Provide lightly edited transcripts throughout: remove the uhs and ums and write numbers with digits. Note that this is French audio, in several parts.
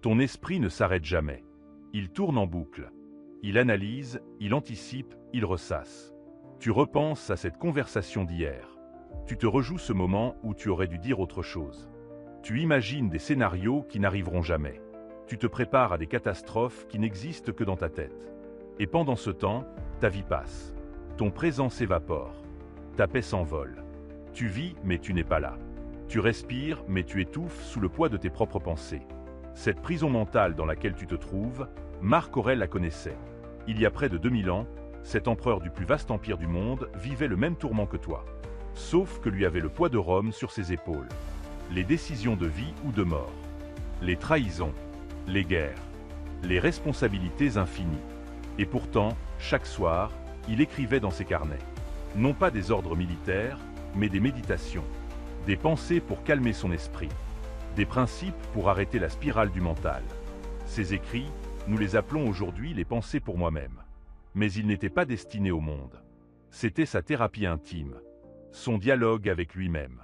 Ton esprit ne s'arrête jamais. Il tourne en boucle. Il analyse, il anticipe, il ressasse. Tu repenses à cette conversation d'hier. Tu te rejoues ce moment où tu aurais dû dire autre chose. Tu imagines des scénarios qui n'arriveront jamais. Tu te prépares à des catastrophes qui n'existent que dans ta tête. Et pendant ce temps, ta vie passe. Ton présent s'évapore. Ta paix s'envole. Tu vis, mais tu n'es pas là. Tu respires, mais tu étouffes sous le poids de tes propres pensées. Cette prison mentale dans laquelle tu te trouves, Marc Aurèle la connaissait. Il y a près de 2000 ans, cet empereur du plus vaste empire du monde vivait le même tourment que toi. Sauf que lui avait le poids de Rome sur ses épaules. Les décisions de vie ou de mort. Les trahisons. Les guerres. Les responsabilités infinies. Et pourtant, chaque soir, il écrivait dans ses carnets. Non pas des ordres militaires, mais des méditations. Des pensées pour calmer son esprit. Des principes pour arrêter la spirale du mental. Ces écrits, nous les appelons aujourd'hui les pensées pour moi-même. Mais ils n'étaient pas destinés au monde. C'était sa thérapie intime. Son dialogue avec lui-même.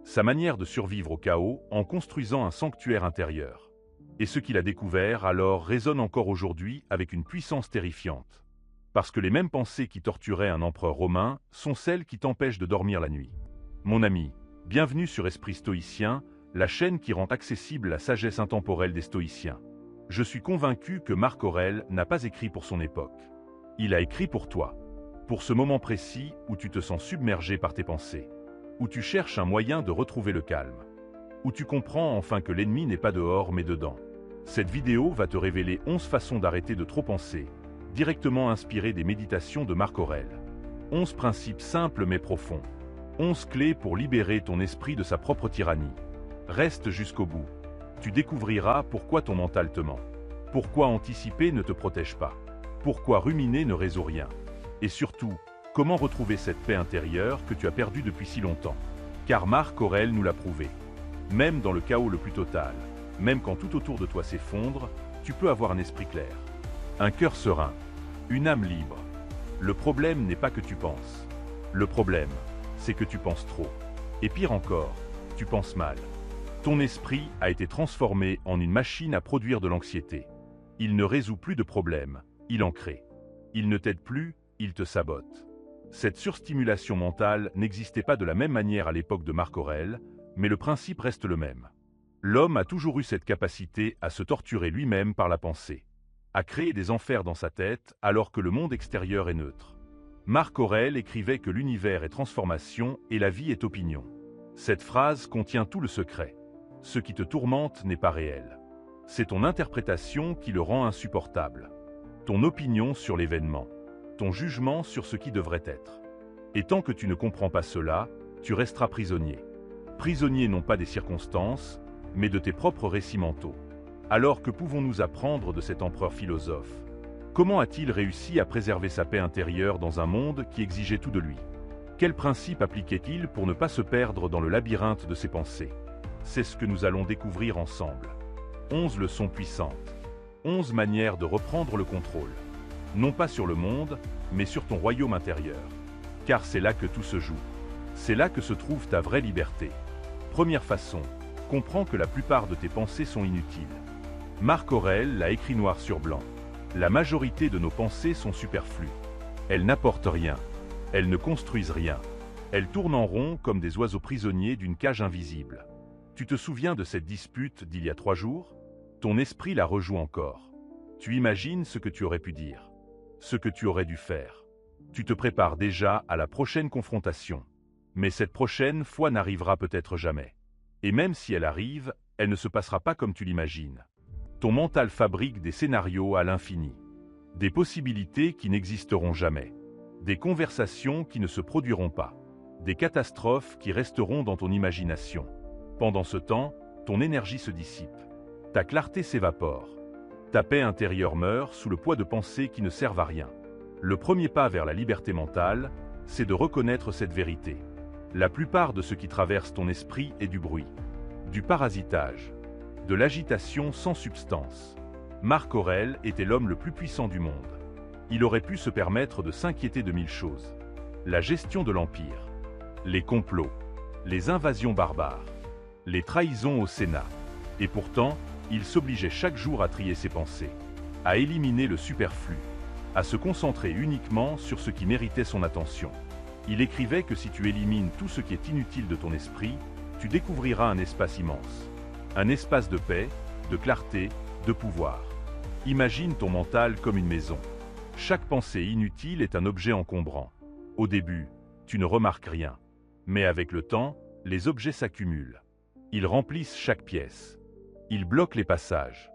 Sa manière de survivre au chaos en construisant un sanctuaire intérieur. Et ce qu'il a découvert alors résonne encore aujourd'hui avec une puissance terrifiante. Parce que les mêmes pensées qui torturaient un empereur romain sont celles qui t'empêchent de dormir la nuit. Mon ami, bienvenue sur Esprit Stoïcien, la chaîne qui rend accessible la sagesse intemporelle des stoïciens. Je suis convaincu que Marc Aurèle n'a pas écrit pour son époque. Il a écrit pour toi. Pour ce moment précis où tu te sens submergé par tes pensées. Où tu cherches un moyen de retrouver le calme. Où tu comprends enfin que l'ennemi n'est pas dehors mais dedans. Cette vidéo va te révéler 11 façons d'arrêter de trop penser, directement inspirées des méditations de Marc Aurèle. 11 principes simples mais profonds. 11 clés pour libérer ton esprit de sa propre tyrannie. Reste jusqu'au bout. Tu découvriras pourquoi ton mental te ment. Pourquoi anticiper ne te protège pas. Pourquoi ruminer ne résout rien. Et surtout, comment retrouver cette paix intérieure que tu as perdue depuis si longtemps. Car Marc Aurèle nous l'a prouvé. Même dans le chaos le plus total, même quand tout autour de toi s'effondre, tu peux avoir un esprit clair. Un cœur serein. Une âme libre. Le problème n'est pas que tu penses. Le problème, c'est que tu penses trop. Et pire encore, tu penses mal. Ton esprit a été transformé en une machine à produire de l'anxiété. Il ne résout plus de problèmes, il en crée. Il ne t'aide plus, il te sabote. Cette surstimulation mentale n'existait pas de la même manière à l'époque de Marc Aurèle, mais le principe reste le même. L'homme a toujours eu cette capacité à se torturer lui-même par la pensée, à créer des enfers dans sa tête alors que le monde extérieur est neutre. Marc Aurèle écrivait que l'univers est transformation et la vie est opinion. Cette phrase contient tout le secret. Ce qui te tourmente n'est pas réel. C'est ton interprétation qui le rend insupportable. Ton opinion sur l'événement. Ton jugement sur ce qui devrait être. Et tant que tu ne comprends pas cela, tu resteras prisonnier. Prisonnier non pas des circonstances, mais de tes propres récits mentaux. Alors que pouvons-nous apprendre de cet empereur philosophe? Comment a-t-il réussi à préserver sa paix intérieure dans un monde qui exigeait tout de lui? Quels principes appliquait-il pour ne pas se perdre dans le labyrinthe de ses pensées? C'est ce que nous allons découvrir ensemble. 11 leçons puissantes. 11 manières de reprendre le contrôle. Non pas sur le monde, mais sur ton royaume intérieur. Car c'est là que tout se joue. C'est là que se trouve ta vraie liberté. Première façon, comprends que la plupart de tes pensées sont inutiles. Marc Aurèle l'a écrit noir sur blanc. La majorité de nos pensées sont superflues. Elles n'apportent rien. Elles ne construisent rien. Elles tournent en rond comme des oiseaux prisonniers d'une cage invisible. Tu te souviens de cette dispute d'il y a 3 jours? Ton esprit la rejoue encore. Tu imagines ce que tu aurais pu dire, ce que tu aurais dû faire. Tu te prépares déjà à la prochaine confrontation. Mais cette prochaine fois n'arrivera peut-être jamais. Et même si elle arrive, elle ne se passera pas comme tu l'imagines. Ton mental fabrique des scénarios à l'infini. Des possibilités qui n'existeront jamais. Des conversations qui ne se produiront pas. Des catastrophes qui resteront dans ton imagination. Pendant ce temps, ton énergie se dissipe. Ta clarté s'évapore. Ta paix intérieure meurt sous le poids de pensées qui ne servent à rien. Le premier pas vers la liberté mentale, c'est de reconnaître cette vérité. La plupart de ce qui traverse ton esprit est du bruit, du parasitage, de l'agitation sans substance. Marc Aurèle était l'homme le plus puissant du monde. Il aurait pu se permettre de s'inquiéter de 1000 choses. La gestion de l'Empire, les complots, les invasions barbares, les trahisons au Sénat. Et pourtant, Il s'obligeait chaque jour à trier ses pensées, à éliminer le superflu, à se concentrer uniquement sur ce qui méritait son attention. Il écrivait que si tu élimines tout ce qui est inutile de ton esprit, tu découvriras un espace immense. Un espace de paix, de clarté, de pouvoir. Imagine ton mental comme une maison. Chaque pensée inutile est un objet encombrant. Au début, tu ne remarques rien. Mais avec le temps, les objets s'accumulent. Ils remplissent chaque pièce. Ils bloquent les passages.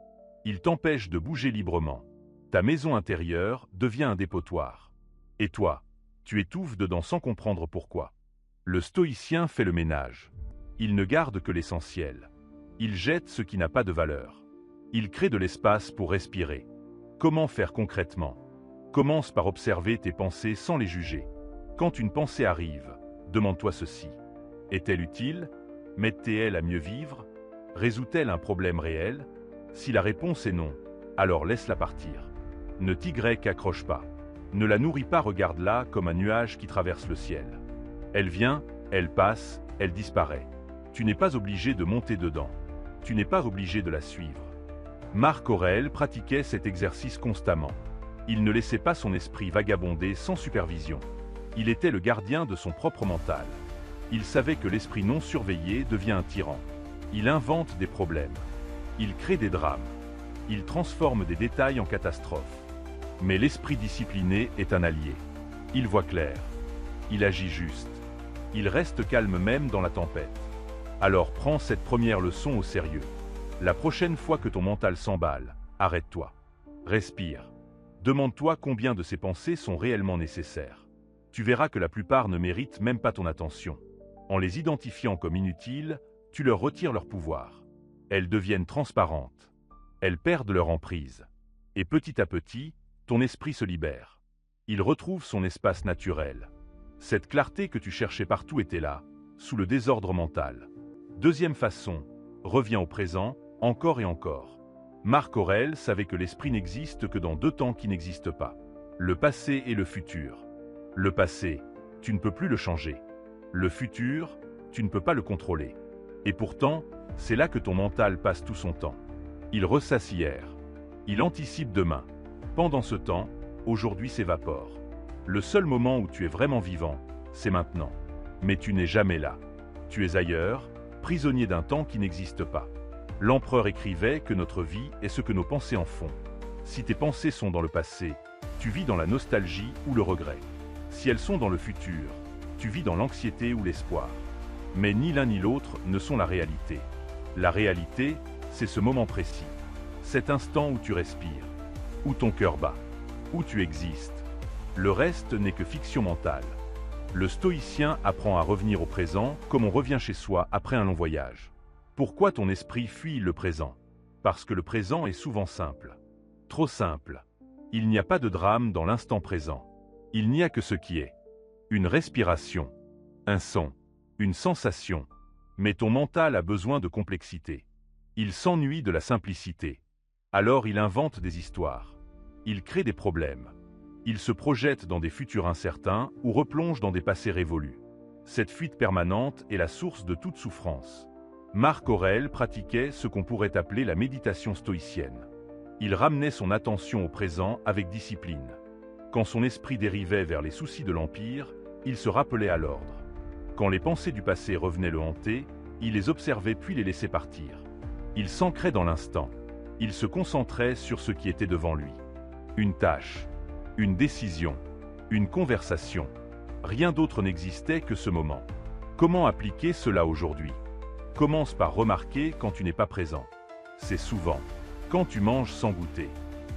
Ils t'empêchent de bouger librement. Ta maison intérieure devient un dépotoir. Et toi, tu étouffes dedans sans comprendre pourquoi. Le stoïcien fait le ménage. Il ne garde que l'essentiel. Il jette ce qui n'a pas de valeur. Il crée de l'espace pour respirer. Comment faire concrètement? Commence par observer tes pensées sans les juger. Quand une pensée arrive, demande-toi ceci. Est-elle utile? M'aide-t-elle à mieux vivre? Résout-elle un problème réel? Si la réponse est non, alors laisse-la partir. Ne t'accroche pas. Ne la nourris pas, regarde-la comme un nuage qui traverse le ciel. Elle vient, elle passe, elle disparaît. Tu n'es pas obligé de monter dedans. Tu n'es pas obligé de la suivre. Marc Aurèle pratiquait cet exercice constamment. Il ne laissait pas son esprit vagabonder sans supervision. Il était le gardien de son propre mental. Il savait que l'esprit non surveillé devient un tyran. Il invente des problèmes. Il crée des drames. Il transforme des détails en catastrophes. Mais l'esprit discipliné est un allié. Il voit clair. Il agit juste. Il reste calme même dans la tempête. Alors prends cette première leçon au sérieux. La prochaine fois que ton mental s'emballe, arrête-toi. Respire. Demande-toi combien de ces pensées sont réellement nécessaires. Tu verras que la plupart ne méritent même pas ton attention. En les identifiant comme inutiles, tu leur retires leur pouvoir. Elles deviennent transparentes. Elles perdent leur emprise. Et petit à petit, ton esprit se libère. Il retrouve son espace naturel. Cette clarté que tu cherchais partout était là, sous le désordre mental. Deuxième façon, reviens au présent, encore et encore. Marc Aurèle savait que l'esprit n'existe que dans deux temps qui n'existent pas. Le passé et le futur. Le passé, tu ne peux plus le changer. Le futur, tu ne peux pas le contrôler. Et pourtant, c'est là que ton mental passe tout son temps. Il ressasse hier. Il anticipe demain. Pendant ce temps, aujourd'hui s'évapore. Le seul moment où tu es vraiment vivant, c'est maintenant. Mais tu n'es jamais là. Tu es ailleurs, prisonnier d'un temps qui n'existe pas. L'empereur écrivait que notre vie est ce que nos pensées en font. Si tes pensées sont dans le passé, tu vis dans la nostalgie ou le regret. Si elles sont dans le futur, tu vis dans l'anxiété ou l'espoir. Mais ni l'un ni l'autre ne sont la réalité. La réalité, c'est ce moment précis. Cet instant où tu respires, où ton cœur bat, où tu existes. Le reste n'est que fiction mentale. Le stoïcien apprend à revenir au présent comme on revient chez soi après un long voyage. Pourquoi ton esprit fuit le présent? Parce que le présent est souvent simple. Trop simple. Il n'y a pas de drame dans l'instant présent. Il n'y a que ce qui est. Une respiration, un son, une sensation. Mais ton mental a besoin de complexité. Il s'ennuie de la simplicité. Alors il invente des histoires. Il crée des problèmes. Il se projette dans des futurs incertains ou replonge dans des passés révolus. Cette fuite permanente est la source de toute souffrance. Marc Aurèle pratiquait ce qu'on pourrait appeler la méditation stoïcienne. Il ramenait son attention au présent avec discipline. Quand son esprit dérivait vers les soucis de l'Empire, il se rappelait à l'ordre. Quand les pensées du passé revenaient le hanter, il les observait puis les laissait partir. Il s'ancrait dans l'instant. Il se concentrait sur ce qui était devant lui. Une tâche, une décision, une conversation. Rien d'autre n'existait que ce moment. Comment appliquer cela aujourd'hui? Commence par remarquer quand tu n'es pas présent. C'est souvent. Quand tu manges sans goûter.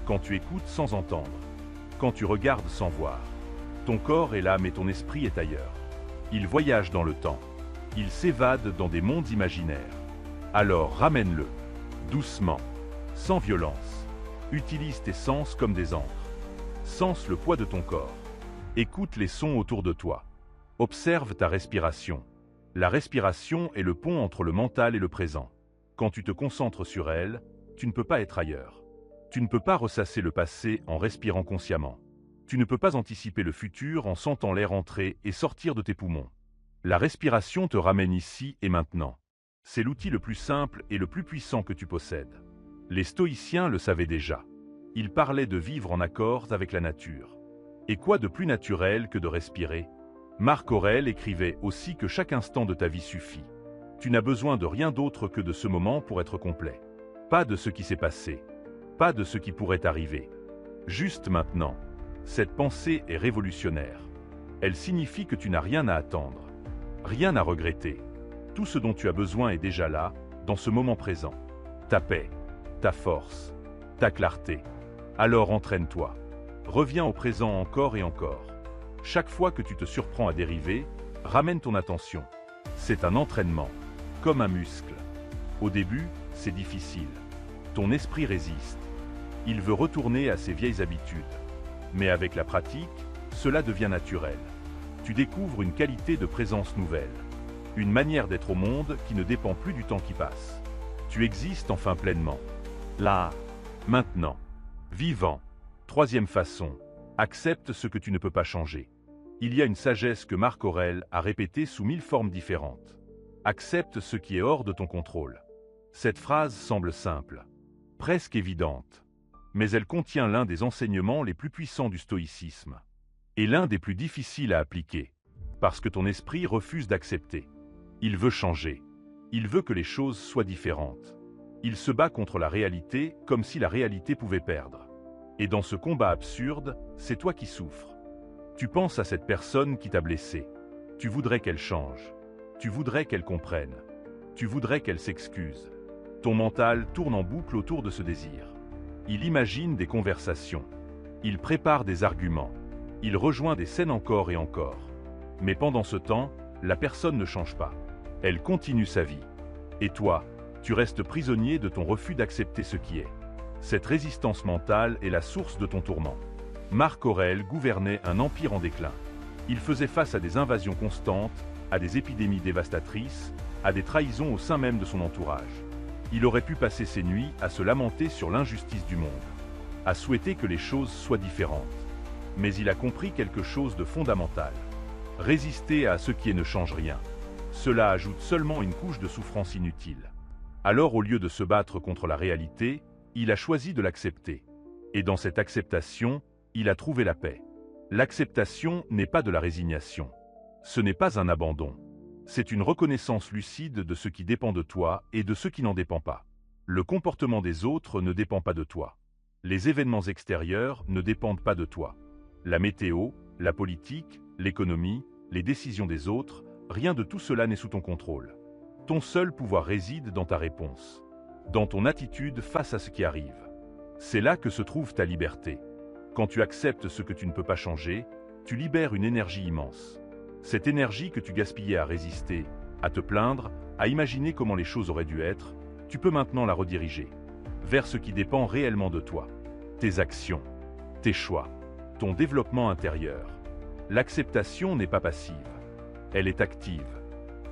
Quand tu écoutes sans entendre. Quand tu regardes sans voir. Ton corps est là mais ton esprit est ailleurs. Il voyage dans le temps. Il s'évade dans des mondes imaginaires. Alors ramène-le. Doucement. Sans violence. Utilise tes sens comme des encres. Sens le poids de ton corps. Écoute les sons autour de toi. Observe ta respiration. La respiration est le pont entre le mental et le présent. Quand tu te concentres sur elle, tu ne peux pas être ailleurs. Tu ne peux pas ressasser le passé en respirant consciemment. Tu ne peux pas anticiper le futur en sentant l'air entrer et sortir de tes poumons. La respiration te ramène ici et maintenant. C'est l'outil le plus simple et le plus puissant que tu possèdes. Les stoïciens le savaient déjà. Ils parlaient de vivre en accord avec la nature. Et quoi de plus naturel que de respirer? Marc Aurèle écrivait aussi que chaque instant de ta vie suffit. Tu n'as besoin de rien d'autre que de ce moment pour être complet. Pas de ce qui s'est passé. Pas de ce qui pourrait arriver. Juste maintenant. Cette pensée est révolutionnaire. Elle signifie que tu n'as rien à attendre. Rien à regretter. Tout ce dont tu as besoin est déjà là, dans ce moment présent. Ta paix, ta force, ta clarté. Alors entraîne-toi. Reviens au présent encore et encore. Chaque fois que tu te surprends à dériver, ramène ton attention. C'est un entraînement, comme un muscle. Au début, c'est difficile. Ton esprit résiste. Il veut retourner à ses vieilles habitudes. Mais avec la pratique, cela devient naturel. Tu découvres une qualité de présence nouvelle. Une manière d'être au monde qui ne dépend plus du temps qui passe. Tu existes enfin pleinement. Là, maintenant, vivant. Troisième façon, accepte ce que tu ne peux pas changer. Il y a une sagesse que Marc Aurèle a répétée sous 1000 formes différentes. Accepte ce qui est hors de ton contrôle. Cette phrase semble simple, presque évidente, mais elle contient l'un des enseignements les plus puissants du stoïcisme, et l'un des plus difficiles à appliquer, parce que ton esprit refuse d'accepter. Il veut changer. Il veut que les choses soient différentes. Il se bat contre la réalité comme si la réalité pouvait perdre. Et dans ce combat absurde, c'est toi qui souffres. Tu penses à cette personne qui t'a blessé. Tu voudrais qu'elle change. Tu voudrais qu'elle comprenne. Tu voudrais qu'elle s'excuse. Ton mental tourne en boucle autour de ce désir. Il imagine des conversations. Il prépare des arguments. Il rejoint des scènes encore et encore. Mais pendant ce temps, la personne ne change pas. Elle continue sa vie. Et toi, tu restes prisonnier de ton refus d'accepter ce qui est. Cette résistance mentale est la source de ton tourment. Marc Aurèle gouvernait un empire en déclin. Il faisait face à des invasions constantes, à des épidémies dévastatrices, à des trahisons au sein même de son entourage. Il aurait pu passer ses nuits à se lamenter sur l'injustice du monde, à souhaiter que les choses soient différentes. Mais il a compris quelque chose de fondamental. Résister à ce qui est ne change rien. Cela ajoute seulement une couche de souffrance inutile. Alors au lieu de se battre contre la réalité, il a choisi de l'accepter. Et dans cette acceptation, il a trouvé la paix. L'acceptation n'est pas de la résignation. Ce n'est pas un abandon. C'est une reconnaissance lucide de ce qui dépend de toi et de ce qui n'en dépend pas. Le comportement des autres ne dépend pas de toi. Les événements extérieurs ne dépendent pas de toi. La météo, la politique, l'économie, les décisions des autres, rien de tout cela n'est sous ton contrôle. Ton seul pouvoir réside dans ta réponse, dans ton attitude face à ce qui arrive. C'est là que se trouve ta liberté. Quand tu acceptes ce que tu ne peux pas changer, tu libères une énergie immense. Cette énergie que tu gaspillais à résister, à te plaindre, à imaginer comment les choses auraient dû être, tu peux maintenant la rediriger vers ce qui dépend réellement de toi. Tes actions, tes choix, ton développement intérieur. L'acceptation n'est pas passive, elle est active.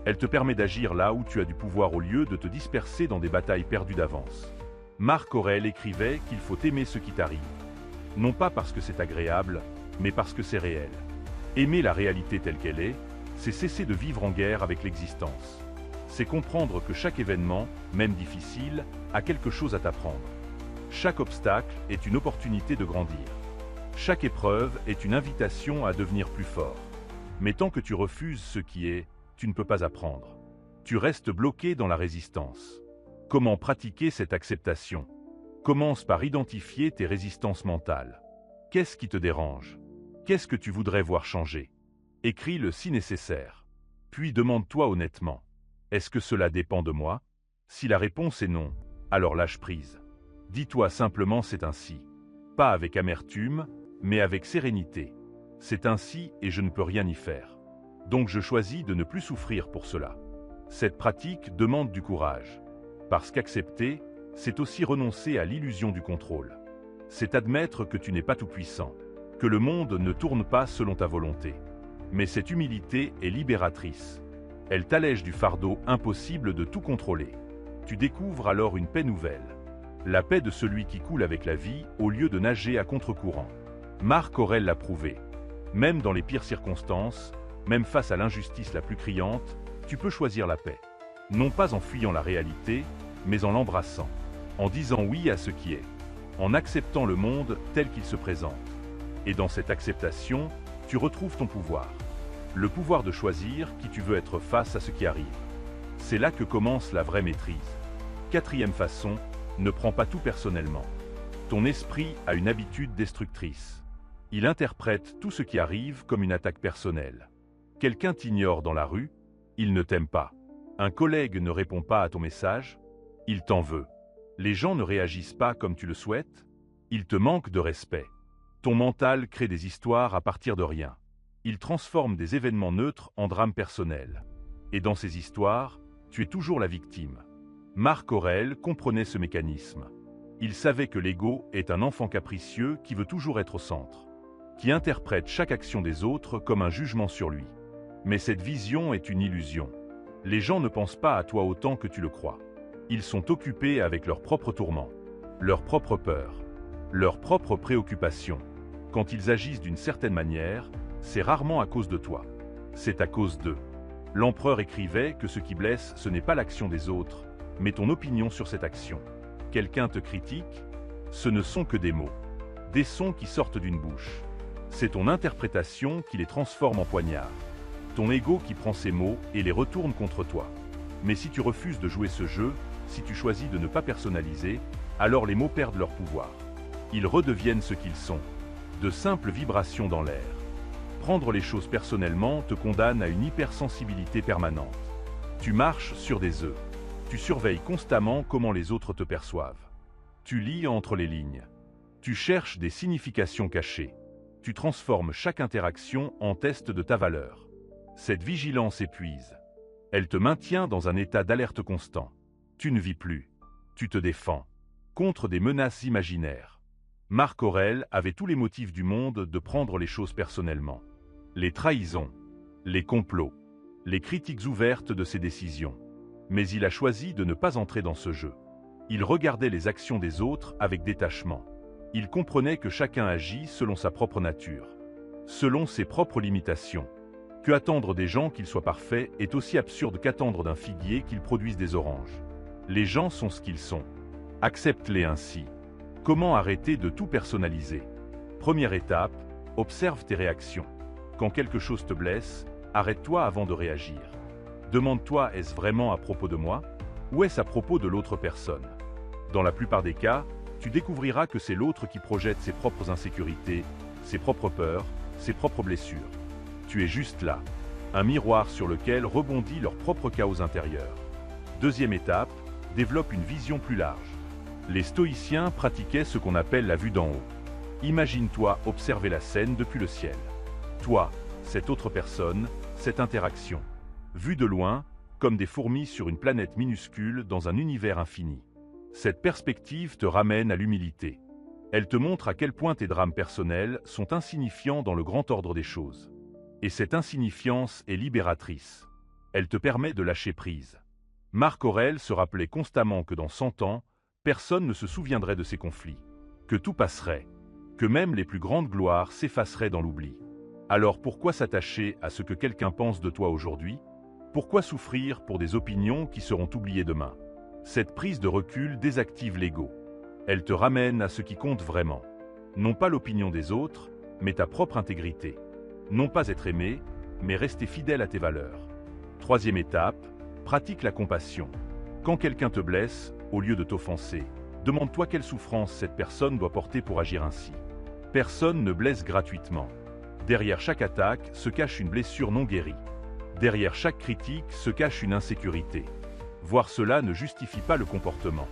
Elle te permet d'agir là où tu as du pouvoir au lieu de te disperser dans des batailles perdues d'avance. Marc Aurèle écrivait qu'il faut aimer ce qui t'arrive. Non pas parce que c'est agréable, mais parce que c'est réel. Aimer la réalité telle qu'elle est, c'est cesser de vivre en guerre avec l'existence. C'est comprendre que chaque événement, même difficile, a quelque chose à t'apprendre. Chaque obstacle est une opportunité de grandir. Chaque épreuve est une invitation à devenir plus fort. Mais tant que tu refuses ce qui est, tu ne peux pas apprendre. Tu restes bloqué dans la résistance. Comment pratiquer cette acceptation? Commence par identifier tes résistances mentales. Qu'est-ce qui te dérange? Qu'est-ce que tu voudrais voir changer? Écris-le si nécessaire. Puis demande-toi honnêtement. Est-ce que cela dépend de moi? Si la réponse est non, alors lâche prise. Dis-toi simplement c'est ainsi. Pas avec amertume, mais avec sérénité. C'est ainsi et je ne peux rien y faire. Donc je choisis de ne plus souffrir pour cela. Cette pratique demande du courage. Parce qu'accepter, c'est aussi renoncer à l'illusion du contrôle. C'est admettre que tu n'es pas tout-puissant, que le monde ne tourne pas selon ta volonté. Mais cette humilité est libératrice. Elle t'allège du fardeau impossible de tout contrôler. Tu découvres alors une paix nouvelle. La paix de celui qui coule avec la vie au lieu de nager à contre-courant. Marc Aurèle l'a prouvé. Même dans les pires circonstances, même face à l'injustice la plus criante, tu peux choisir la paix. Non pas en fuyant la réalité, mais en l'embrassant. en disant oui à ce qui est, en acceptant le monde tel qu'il se présente. Et dans cette acceptation, tu retrouves ton pouvoir. Le pouvoir de choisir qui tu veux être face à ce qui arrive. C'est là que commence la vraie maîtrise. Quatrième façon, ne prends pas tout personnellement. Ton esprit a une habitude destructrice. Il interprète tout ce qui arrive comme une attaque personnelle. Quelqu'un t'ignore dans la rue, il ne t'aime pas. Un collègue ne répond pas à ton message, il t'en veut. Les gens ne réagissent pas comme tu le souhaites, il te manque de respect. Ton mental crée des histoires à partir de rien. Il transforme des événements neutres en drames personnels. Et dans ces histoires, tu es toujours la victime. Marc Aurèle comprenait ce mécanisme. Il savait que l'ego est un enfant capricieux qui veut toujours être au centre, qui interprète chaque action des autres comme un jugement sur lui. Mais cette vision est une illusion. Les gens ne pensent pas à toi autant que tu le crois. Ils sont occupés avec leurs propres tourments, leurs propres peurs, leurs propres préoccupations. Quand ils agissent d'une certaine manière, c'est rarement à cause de toi. C'est à cause d'eux. L'empereur écrivait que ce qui blesse, ce n'est pas l'action des autres, mais ton opinion sur cette action. Quelqu'un te critique, ce ne sont que des mots, des sons qui sortent d'une bouche. C'est ton interprétation qui les transforme en poignards. Ton ego qui prend ces mots et les retourne contre toi. Mais si tu refuses de jouer ce jeu, si tu choisis de ne pas personnaliser, alors les mots perdent leur pouvoir. Ils redeviennent ce qu'ils sont, de simples vibrations dans l'air. Prendre les choses personnellement te condamne à une hypersensibilité permanente. Tu marches sur des œufs. Tu surveilles constamment comment les autres te perçoivent. Tu lis entre les lignes. Tu cherches des significations cachées. Tu transformes chaque interaction en test de ta valeur. Cette vigilance épuise. Elle te maintient dans un état d'alerte constant. Tu ne vis plus. Tu te défends contre des menaces imaginaires. Marc Aurèle avait tous les motifs du monde de prendre les choses personnellement. Les trahisons, les complots, les critiques ouvertes de ses décisions. Mais il a choisi de ne pas entrer dans ce jeu. Il regardait les actions des autres avec détachement. Il comprenait que chacun agit selon sa propre nature, selon ses propres limitations. Que attendre des gens qu'ils soient parfaits est aussi absurde qu'attendre d'un figuier qu'ils produisent des oranges. Les gens sont ce qu'ils sont. Accepte-les ainsi. Comment arrêter de tout personnaliser? Première étape, observe tes réactions. Quand quelque chose te blesse, arrête-toi avant de réagir. Demande-toi, est-ce vraiment à propos de moi? Ou est-ce à propos de l'autre personne? Dans la plupart des cas, tu découvriras que c'est l'autre qui projette ses propres insécurités, ses propres peurs, ses propres blessures. Tu es juste là, un miroir sur lequel rebondit leur propre chaos intérieur. Deuxième étape, développe une vision plus large. Les stoïciens pratiquaient ce qu'on appelle la vue d'en haut. Imagine-toi observer la scène depuis le ciel. Toi, cette autre personne, cette interaction. Vue de loin, comme des fourmis sur une planète minuscule dans un univers infini. Cette perspective te ramène à l'humilité. Elle te montre à quel point tes drames personnels sont insignifiants dans le grand ordre des choses. Et cette insignifiance est libératrice. Elle te permet de lâcher prise. Marc Aurèle se rappelait constamment que dans 100 ans, personne ne se souviendrait de ces conflits, que tout passerait, que même les plus grandes gloires s'effaceraient dans l'oubli. Alors pourquoi s'attacher à ce que quelqu'un pense de toi aujourd'hui? Pourquoi souffrir pour des opinions qui seront oubliées demain? Cette prise de recul désactive l'ego. Elle te ramène à ce qui compte vraiment. Non pas l'opinion des autres, mais ta propre intégrité. Non pas être aimé, mais rester fidèle à tes valeurs. Troisième étape, pratique la compassion. Quand quelqu'un te blesse, au lieu de t'offenser, demande-toi quelle souffrance cette personne doit porter pour agir ainsi. Personne ne blesse gratuitement. Derrière chaque attaque se cache une blessure non guérie. Derrière chaque critique se cache une insécurité. Voir cela ne justifie pas le comportement.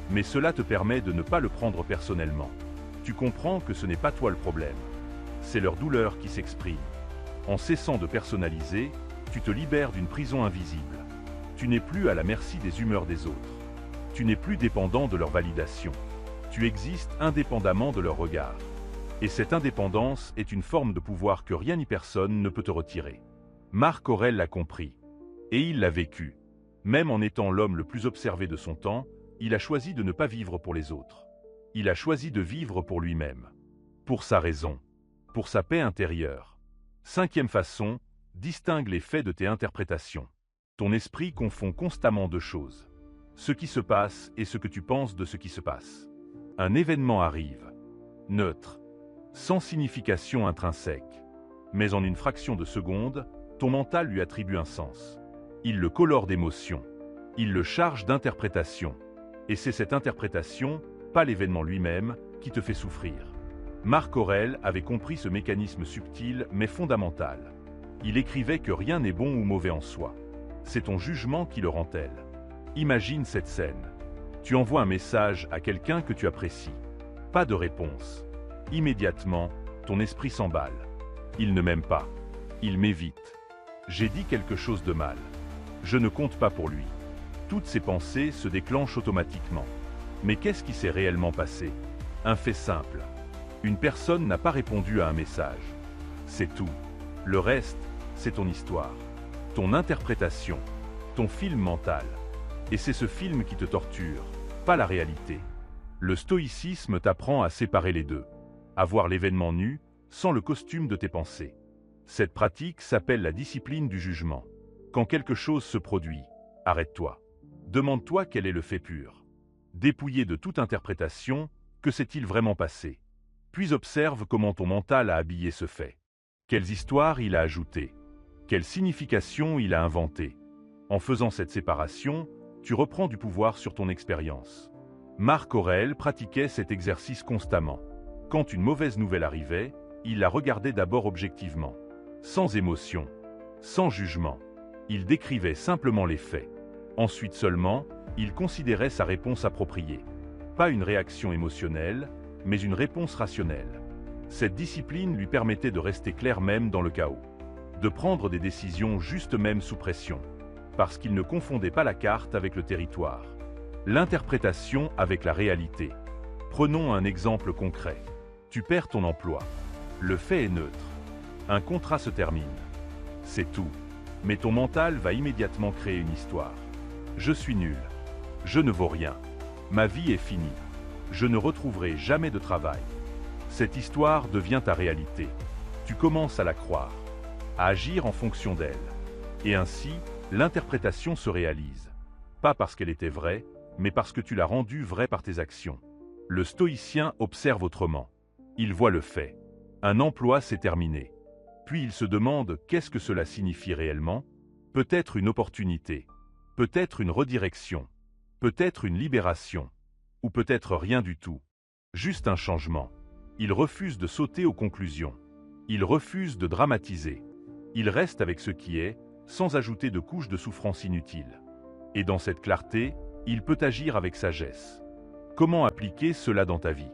Mais cela te permet de ne pas le prendre personnellement. Tu comprends que ce n'est pas toi le problème. C'est leur douleur qui s'exprime. En cessant de personnaliser, tu te libères d'une prison invisible. Tu n'es plus à la merci des humeurs des autres. Tu n'es plus dépendant de leur validation. Tu existes indépendamment de leur regard. Et cette indépendance est une forme de pouvoir que rien ni personne ne peut te retirer. Marc Aurèle l'a compris. Et il l'a vécu. Même en étant l'homme le plus observé de son temps, il a choisi de ne pas vivre pour les autres. Il a choisi de vivre pour lui-même. Pour sa raison. Pour sa paix intérieure. Cinquième façon, distingue les faits de tes interprétations. Ton esprit confond constamment deux choses. Ce qui se passe et ce que tu penses de ce qui se passe. Un événement arrive. Neutre. Sans signification intrinsèque. Mais en une fraction de seconde, ton mental lui attribue un sens. Il le colore d'émotions. Il le charge d'interprétation. Et c'est cette interprétation, pas l'événement lui-même, qui te fait souffrir. Marc Aurèle avait compris ce mécanisme subtil mais fondamental. Il écrivait que rien n'est bon ou mauvais en soi. C'est ton jugement qui le rend tel. Imagine cette scène. Tu envoies un message à quelqu'un que tu apprécies. Pas de réponse. Immédiatement, ton esprit s'emballe. Il ne m'aime pas. Il m'évite. J'ai dit quelque chose de mal. Je ne compte pas pour lui. Toutes ces pensées se déclenchent automatiquement. Mais qu'est-ce qui s'est réellement passé? Un fait simple. Une personne n'a pas répondu à un message. C'est tout. Le reste, c'est ton histoire. Ton interprétation. Ton film mental. Et c'est ce film qui te torture, pas la réalité. Le stoïcisme t'apprend à séparer les deux. À voir l'événement nu, sans le costume de tes pensées. Cette pratique s'appelle la discipline du jugement. Quand quelque chose se produit, arrête-toi. Demande-toi quel est le fait pur. Dépouillé de toute interprétation, que s'est-il vraiment passé? Puis observe comment ton mental a habillé ce fait. Quelles histoires il a ajoutées? Quelle signification il a inventée? En faisant cette séparation, tu reprends du pouvoir sur ton expérience. Marc Aurèle pratiquait cet exercice constamment. Quand une mauvaise nouvelle arrivait, il la regardait d'abord objectivement, sans émotion, sans jugement. Il décrivait simplement les faits. Ensuite seulement, il considérait sa réponse appropriée. Pas une réaction émotionnelle, mais une réponse rationnelle. Cette discipline lui permettait de rester clair même dans le chaos, de prendre des décisions justes même sous pression, parce qu'il ne confondait pas la carte avec le territoire, l'interprétation avec la réalité. Prenons un exemple concret. Tu perds ton emploi. Le fait est neutre. Un contrat se termine. C'est tout. Mais ton mental va immédiatement créer une histoire. Je suis nul. Je ne vaux rien. Ma vie est finie. Je ne retrouverai jamais de travail. Cette histoire devient ta réalité. Tu commences à la croire, à agir en fonction d'elle. Et ainsi, l'interprétation se réalise. Pas parce qu'elle était vraie, mais parce que tu l'as rendue vraie par tes actions. Le stoïcien observe autrement. Il voit le fait. Un emploi s'est terminé. Puis il se demande qu'est-ce que cela signifie réellement? Peut-être une opportunité. Peut-être une redirection. Peut-être une libération. Ou peut-être rien du tout. Juste un changement. Il refuse de sauter aux conclusions. Il refuse de dramatiser. Il reste avec ce qui est, sans ajouter de couches de souffrance inutiles. Et dans cette clarté, il peut agir avec sagesse. Comment appliquer cela dans ta vie?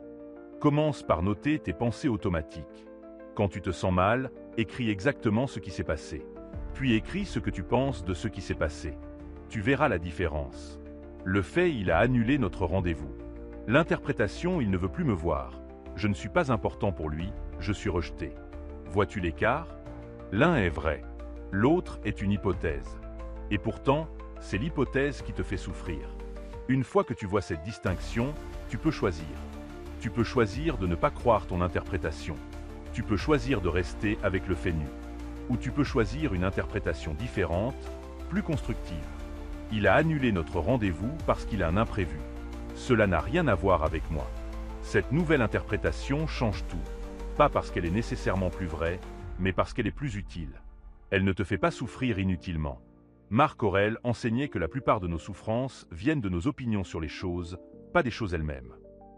Commence par noter tes pensées automatiques. Quand tu te sens mal, écris exactement ce qui s'est passé. Puis écris ce que tu penses de ce qui s'est passé. Tu verras la différence. Le fait, il a annulé notre rendez-vous. L'interprétation, il ne veut plus me voir. Je ne suis pas important pour lui, je suis rejeté. Vois-tu l'écart? L'un est vrai, l'autre est une hypothèse. Et pourtant, c'est l'hypothèse qui te fait souffrir. Une fois que tu vois cette distinction, tu peux choisir. Tu peux choisir de ne pas croire ton interprétation. Tu peux choisir de rester avec le fait nu. Ou tu peux choisir une interprétation différente, plus constructive. Il a annulé notre rendez-vous parce qu'il a un imprévu. Cela n'a rien à voir avec moi. Cette nouvelle interprétation change tout. Pas parce qu'elle est nécessairement plus vraie, mais parce qu'elle est plus utile. Elle ne te fait pas souffrir inutilement. Marc Aurèle enseignait que la plupart de nos souffrances viennent de nos opinions sur les choses, pas des choses elles-mêmes.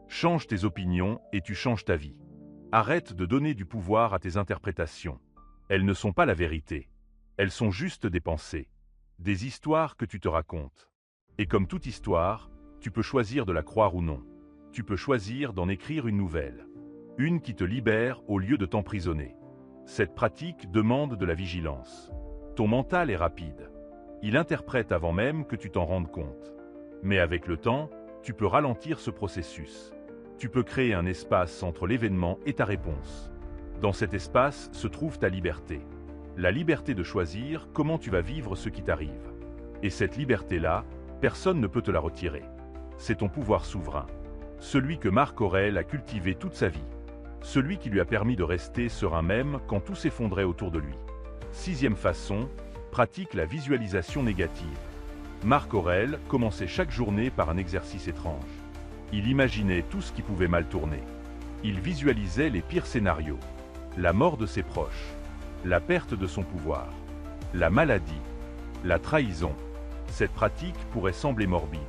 Change tes opinions et tu changes ta vie. Arrête de donner du pouvoir à tes interprétations. Elles ne sont pas la vérité. Elles sont juste des pensées. Des histoires que tu te racontes. Et comme toute histoire, tu peux choisir de la croire ou non. Tu peux choisir d'en écrire une nouvelle. Une qui te libère au lieu de t'emprisonner. Cette pratique demande de la vigilance. Ton mental est rapide. Il interprète avant même que tu t'en rendes compte. Mais avec le temps, tu peux ralentir ce processus. Tu peux créer un espace entre l'événement et ta réponse. Dans cet espace se trouve ta liberté. La liberté de choisir comment tu vas vivre ce qui t'arrive. Et cette liberté-là, personne ne peut te la retirer. C'est ton pouvoir souverain. Celui que Marc Aurèle a cultivé toute sa vie. Celui qui lui a permis de rester serein même quand tout s'effondrait autour de lui. 6e façon, pratique la visualisation négative. Marc Aurèle commençait chaque journée par un exercice étrange. Il imaginait tout ce qui pouvait mal tourner. Il visualisait les pires scénarios. La mort de ses proches, la perte de son pouvoir, la maladie, la trahison. Cette pratique pourrait sembler morbide,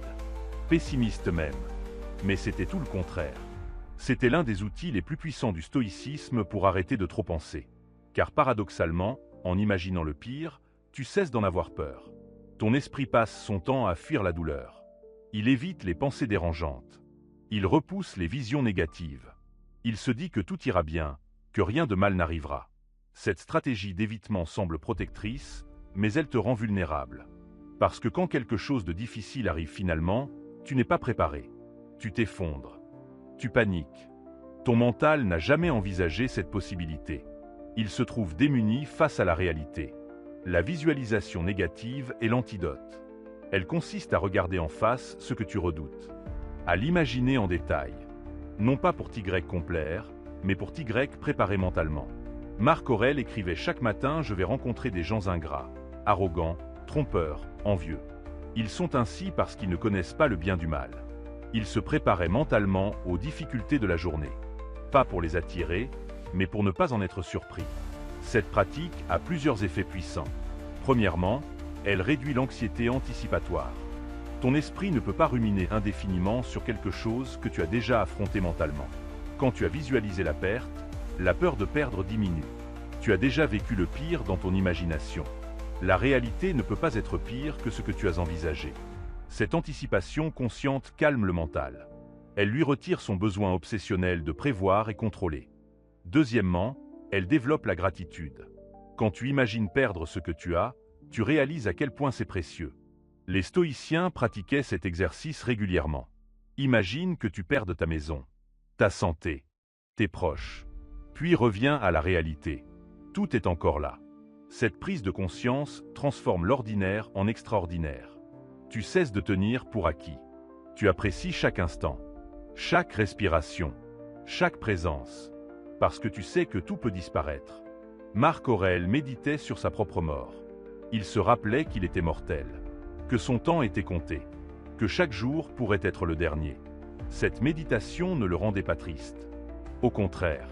pessimiste même. Mais c'était tout le contraire. C'était l'un des outils les plus puissants du stoïcisme pour arrêter de trop penser. Car paradoxalement, en imaginant le pire, tu cesses d'en avoir peur. Ton esprit passe son temps à fuir la douleur. Il évite les pensées dérangeantes. Il repousse les visions négatives. Il se dit que tout ira bien, que rien de mal n'arrivera. Cette stratégie d'évitement semble protectrice, mais elle te rend vulnérable. Parce que quand quelque chose de difficile arrive finalement, tu n'es pas préparé. Tu t'effondres. Tu paniques. Ton mental n'a jamais envisagé cette possibilité. Il se trouve démuni face à la réalité. La visualisation négative est l'antidote. Elle consiste à regarder en face ce que tu redoutes, à l'imaginer en détail. Non pas pour t'y complaire, mais pour t'y préparer mentalement. Marc Aurèle écrivait chaque matin « Je vais rencontrer des gens ingrats, arrogants, trompeurs, envieux. Ils sont ainsi parce qu'ils ne connaissent pas le bien du mal. » Il se préparait mentalement aux difficultés de la journée. Pas pour les attirer, mais pour ne pas en être surpris. Cette pratique a plusieurs effets puissants. Premièrement, elle réduit l'anxiété anticipatoire. Ton esprit ne peut pas ruminer indéfiniment sur quelque chose que tu as déjà affronté mentalement. Quand tu as visualisé la perte, la peur de perdre diminue. Tu as déjà vécu le pire dans ton imagination. La réalité ne peut pas être pire que ce que tu as envisagé. Cette anticipation consciente calme le mental. Elle lui retire son besoin obsessionnel de prévoir et contrôler. Deuxièmement, elle développe la gratitude. Quand tu imagines perdre ce que tu as, tu réalises à quel point c'est précieux. Les stoïciens pratiquaient cet exercice régulièrement. Imagine que tu perdes ta maison, ta santé, tes proches. Puis reviens à la réalité. Tout est encore là. Cette prise de conscience transforme l'ordinaire en extraordinaire. Tu cesses de tenir pour acquis. Tu apprécies chaque instant, chaque respiration, chaque présence, parce que tu sais que tout peut disparaître. Marc Aurèle méditait sur sa propre mort. Il se rappelait qu'il était mortel, que son temps était compté, que chaque jour pourrait être le dernier. Cette méditation ne le rendait pas triste. Au contraire,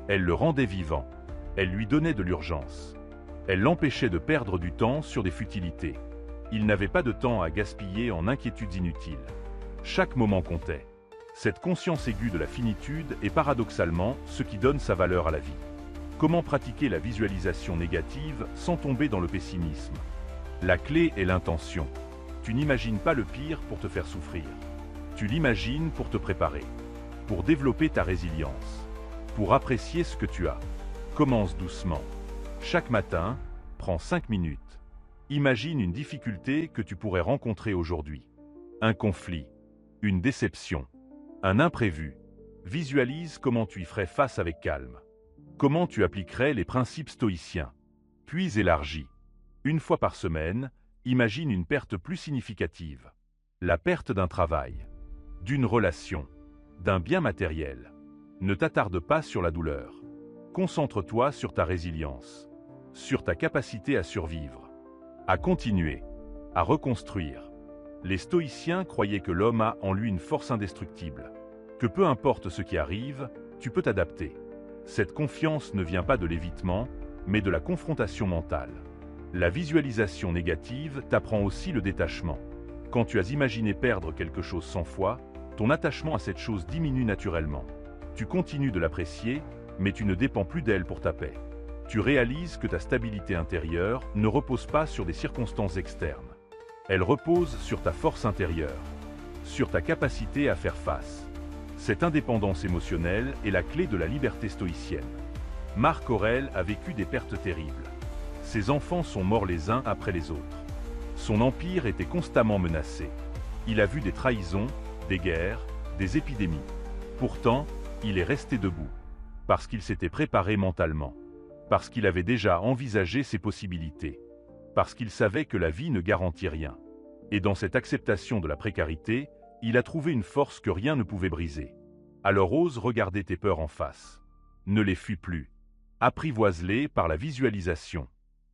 elle le rendait vivant. Elle lui donnait de l'urgence. Elle l'empêchait de perdre du temps sur des futilités. Il n'avait pas de temps à gaspiller en inquiétudes inutiles. Chaque moment comptait. Cette conscience aiguë de la finitude est paradoxalement ce qui donne sa valeur à la vie. Comment pratiquer la visualisation négative sans tomber dans le pessimisme? La clé est l'intention. Tu n'imagines pas le pire pour te faire souffrir. Tu l'imagines pour te préparer, pour développer ta résilience, pour apprécier ce que tu as. Commence doucement. Chaque matin, prends 5 minutes. Imagine une difficulté que tu pourrais rencontrer aujourd'hui. Un conflit, une déception, un imprévu. Visualise comment tu y ferais face avec calme. Comment tu appliquerais les principes stoïciens. Puis élargis. Une fois par semaine, imagine une perte plus significative. La perte d'un travail, d'une relation, d'un bien matériel. Ne t'attarde pas sur la douleur. Concentre-toi sur ta résilience, sur ta capacité à survivre, à continuer, à reconstruire. Les stoïciens croyaient que l'homme a en lui une force indestructible, que peu importe ce qui arrive, tu peux t'adapter. Cette confiance ne vient pas de l'évitement, mais de la confrontation mentale. La visualisation négative t'apprend aussi le détachement. Quand tu as imaginé perdre quelque chose 100 fois, ton attachement à cette chose diminue naturellement. Tu continues de l'apprécier, mais tu ne dépends plus d'elle pour ta paix. Tu réalises que ta stabilité intérieure ne repose pas sur des circonstances externes. Elle repose sur ta force intérieure, sur ta capacité à faire face. Cette indépendance émotionnelle est la clé de la liberté stoïcienne. Marc Aurèle a vécu des pertes terribles. Ses enfants sont morts les uns après les autres. Son empire était constamment menacé. Il a vu des trahisons, des guerres, des épidémies. Pourtant, il est resté debout. Parce qu'il s'était préparé mentalement. Parce qu'il avait déjà envisagé ses possibilités. Parce qu'il savait que la vie ne garantit rien. Et dans cette acceptation de la précarité, il a trouvé une force que rien ne pouvait briser. Alors ose regarder tes peurs en face. Ne les fuis plus. Apprivoise-les par la visualisation.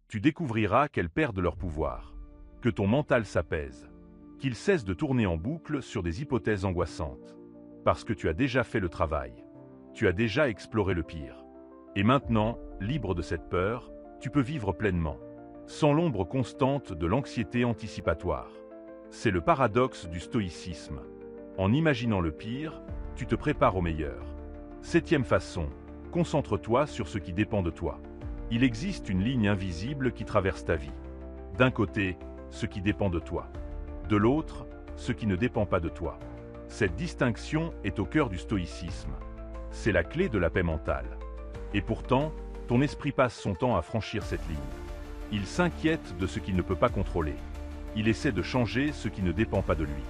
Tu découvriras qu'elles perdent leur pouvoir. que ton mental s'apaise, qu'il cesse de tourner en boucle sur des hypothèses angoissantes. Parce que tu as déjà fait le travail. Tu as déjà exploré le pire. Et maintenant, libre de cette peur, tu peux vivre pleinement, sans l'ombre constante de l'anxiété anticipatoire. C'est le paradoxe du stoïcisme. En imaginant le pire, tu te prépares au meilleur. 7e façon, concentre-toi sur ce qui dépend de toi. Il existe une ligne invisible qui traverse ta vie. D'un côté, ce qui dépend de toi. De l'autre, ce qui ne dépend pas de toi. Cette distinction est au cœur du stoïcisme. C'est la clé de la paix mentale. Et pourtant, ton esprit passe son temps à franchir cette ligne. Il s'inquiète de ce qu'il ne peut pas contrôler. Il essaie de changer ce qui ne dépend pas de lui.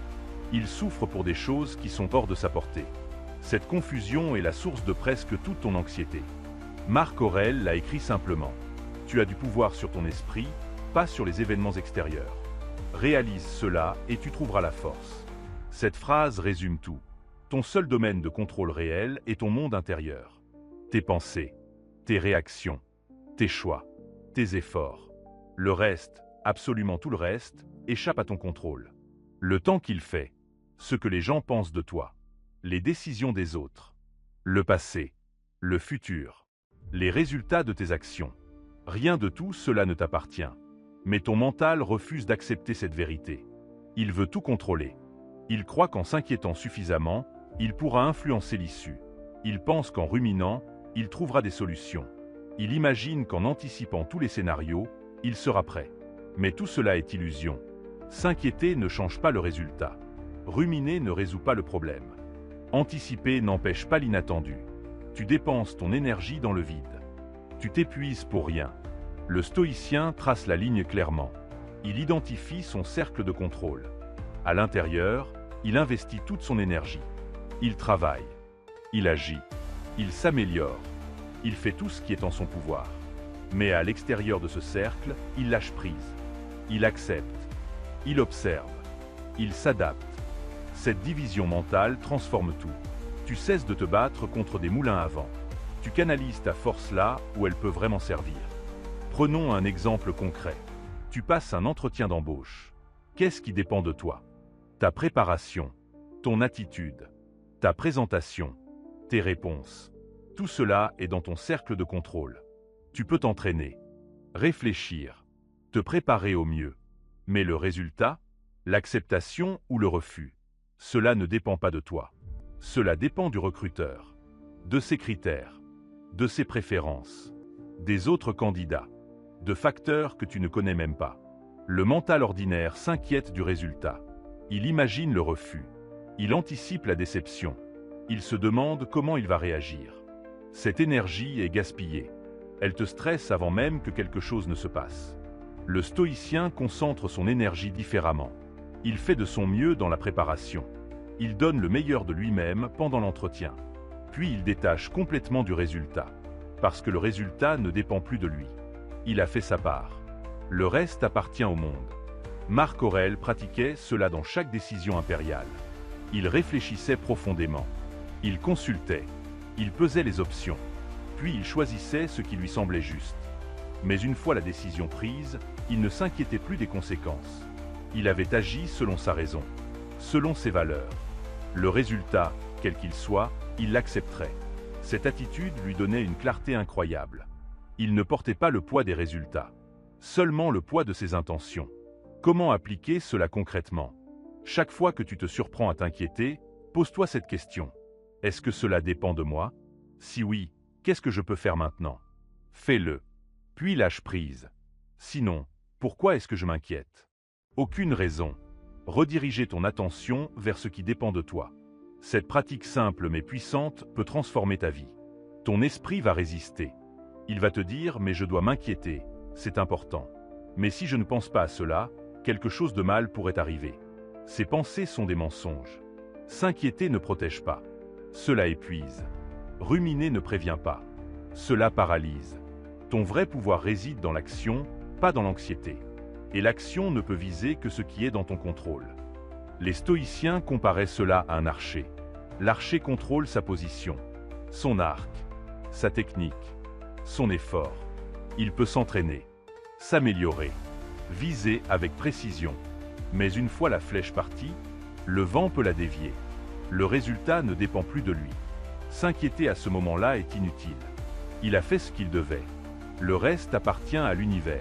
Il souffre pour des choses qui sont hors de sa portée. Cette confusion est la source de presque toute ton anxiété. Marc Aurèle l'a écrit simplement. Tu as du pouvoir sur ton esprit, pas sur les événements extérieurs. Réalise cela et tu trouveras la force. Cette phrase résume tout. Ton seul domaine de contrôle réel est ton monde intérieur. Tes pensées, tes réactions, tes choix, tes efforts. Le reste, absolument tout le reste, échappe à ton contrôle. Le temps qu'il fait, ce que les gens pensent de toi, les décisions des autres, le passé, le futur, les résultats de tes actions. Rien de tout cela ne t'appartient. Mais ton mental refuse d'accepter cette vérité. Il veut tout contrôler. Il croit qu'en s'inquiétant suffisamment, il pourra influencer l'issue. Il pense qu'en ruminant, il trouvera des solutions. Il imagine qu'en anticipant tous les scénarios, il sera prêt. Mais tout cela est illusion. S'inquiéter ne change pas le résultat. Ruminer ne résout pas le problème. Anticiper n'empêche pas l'inattendu. Tu dépenses ton énergie dans le vide. Tu t'épuises pour rien. Le stoïcien trace la ligne clairement. Il identifie son cercle de contrôle. À l'intérieur, il investit toute son énergie. Il travaille. Il agit. Il s'améliore. Il fait tout ce qui est en son pouvoir. Mais à l'extérieur de ce cercle, il lâche prise. Il accepte. Il observe. Il s'adapte. Cette division mentale transforme tout. Tu cesses de te battre contre des moulins à vent. Tu canalises ta force là où elle peut vraiment servir. Prenons un exemple concret. Tu passes un entretien d'embauche. Qu'est-ce qui dépend de toi? Ta préparation, ton attitude, ta présentation, tes réponses. Tout cela est dans ton cercle de contrôle. Tu peux t'entraîner, réfléchir, te préparer au mieux. Mais le résultat, l'acceptation ou le refus, cela ne dépend pas de toi. Cela dépend du recruteur, de ses critères, de ses préférences, des autres candidats, de facteurs que tu ne connais même pas. Le mental ordinaire s'inquiète du résultat. Il imagine le refus. Il anticipe la déception. Il se demande comment il va réagir. Cette énergie est gaspillée. Elle te stresse avant même que quelque chose ne se passe. Le stoïcien concentre son énergie différemment. Il fait de son mieux dans la préparation. Il donne le meilleur de lui-même pendant l'entretien. Puis il détache complètement du résultat. Parce que le résultat ne dépend plus de lui. Il a fait sa part. Le reste appartient au monde. Marc Aurèle pratiquait cela dans chaque décision impériale. Il réfléchissait profondément. Il consultait. Il pesait les options. Puis il choisissait ce qui lui semblait juste. Mais une fois la décision prise, il ne s'inquiétait plus des conséquences. Il avait agi selon sa raison, selon ses valeurs. Le résultat, quel qu'il soit, il l'accepterait. Cette attitude lui donnait une clarté incroyable. Il ne portait pas le poids des résultats, seulement le poids de ses intentions. Comment appliquer cela concrètement? Chaque fois que tu te surprends à t'inquiéter, pose-toi cette question. Est-ce que cela dépend de moi? Si oui, qu'est-ce que je peux faire maintenant? Fais-le. Puis lâche prise. Sinon, pourquoi est-ce que je m'inquiète? Aucune raison. Rediriger ton attention vers ce qui dépend de toi. Cette pratique simple mais puissante peut transformer ta vie. Ton esprit va résister. Il va te dire « mais je dois m'inquiéter, c'est important. Mais si je ne pense pas à cela, quelque chose de mal pourrait arriver. » Ces pensées sont des mensonges. S'inquiéter ne protège pas. Cela épuise. Ruminer ne prévient pas. Cela paralyse. Ton vrai pouvoir réside dans l'action, pas dans l'anxiété. Et l'action ne peut viser que ce qui est dans ton contrôle. Les stoïciens comparaient cela à un archer. L'archer contrôle sa position, son arc, sa technique, son effort. Il peut s'entraîner, s'améliorer. Viser avec précision. Mais une fois la flèche partie, le vent peut la dévier. Le résultat ne dépend plus de lui. S'inquiéter à ce moment-là est inutile. Il a fait ce qu'il devait. Le reste appartient à l'univers.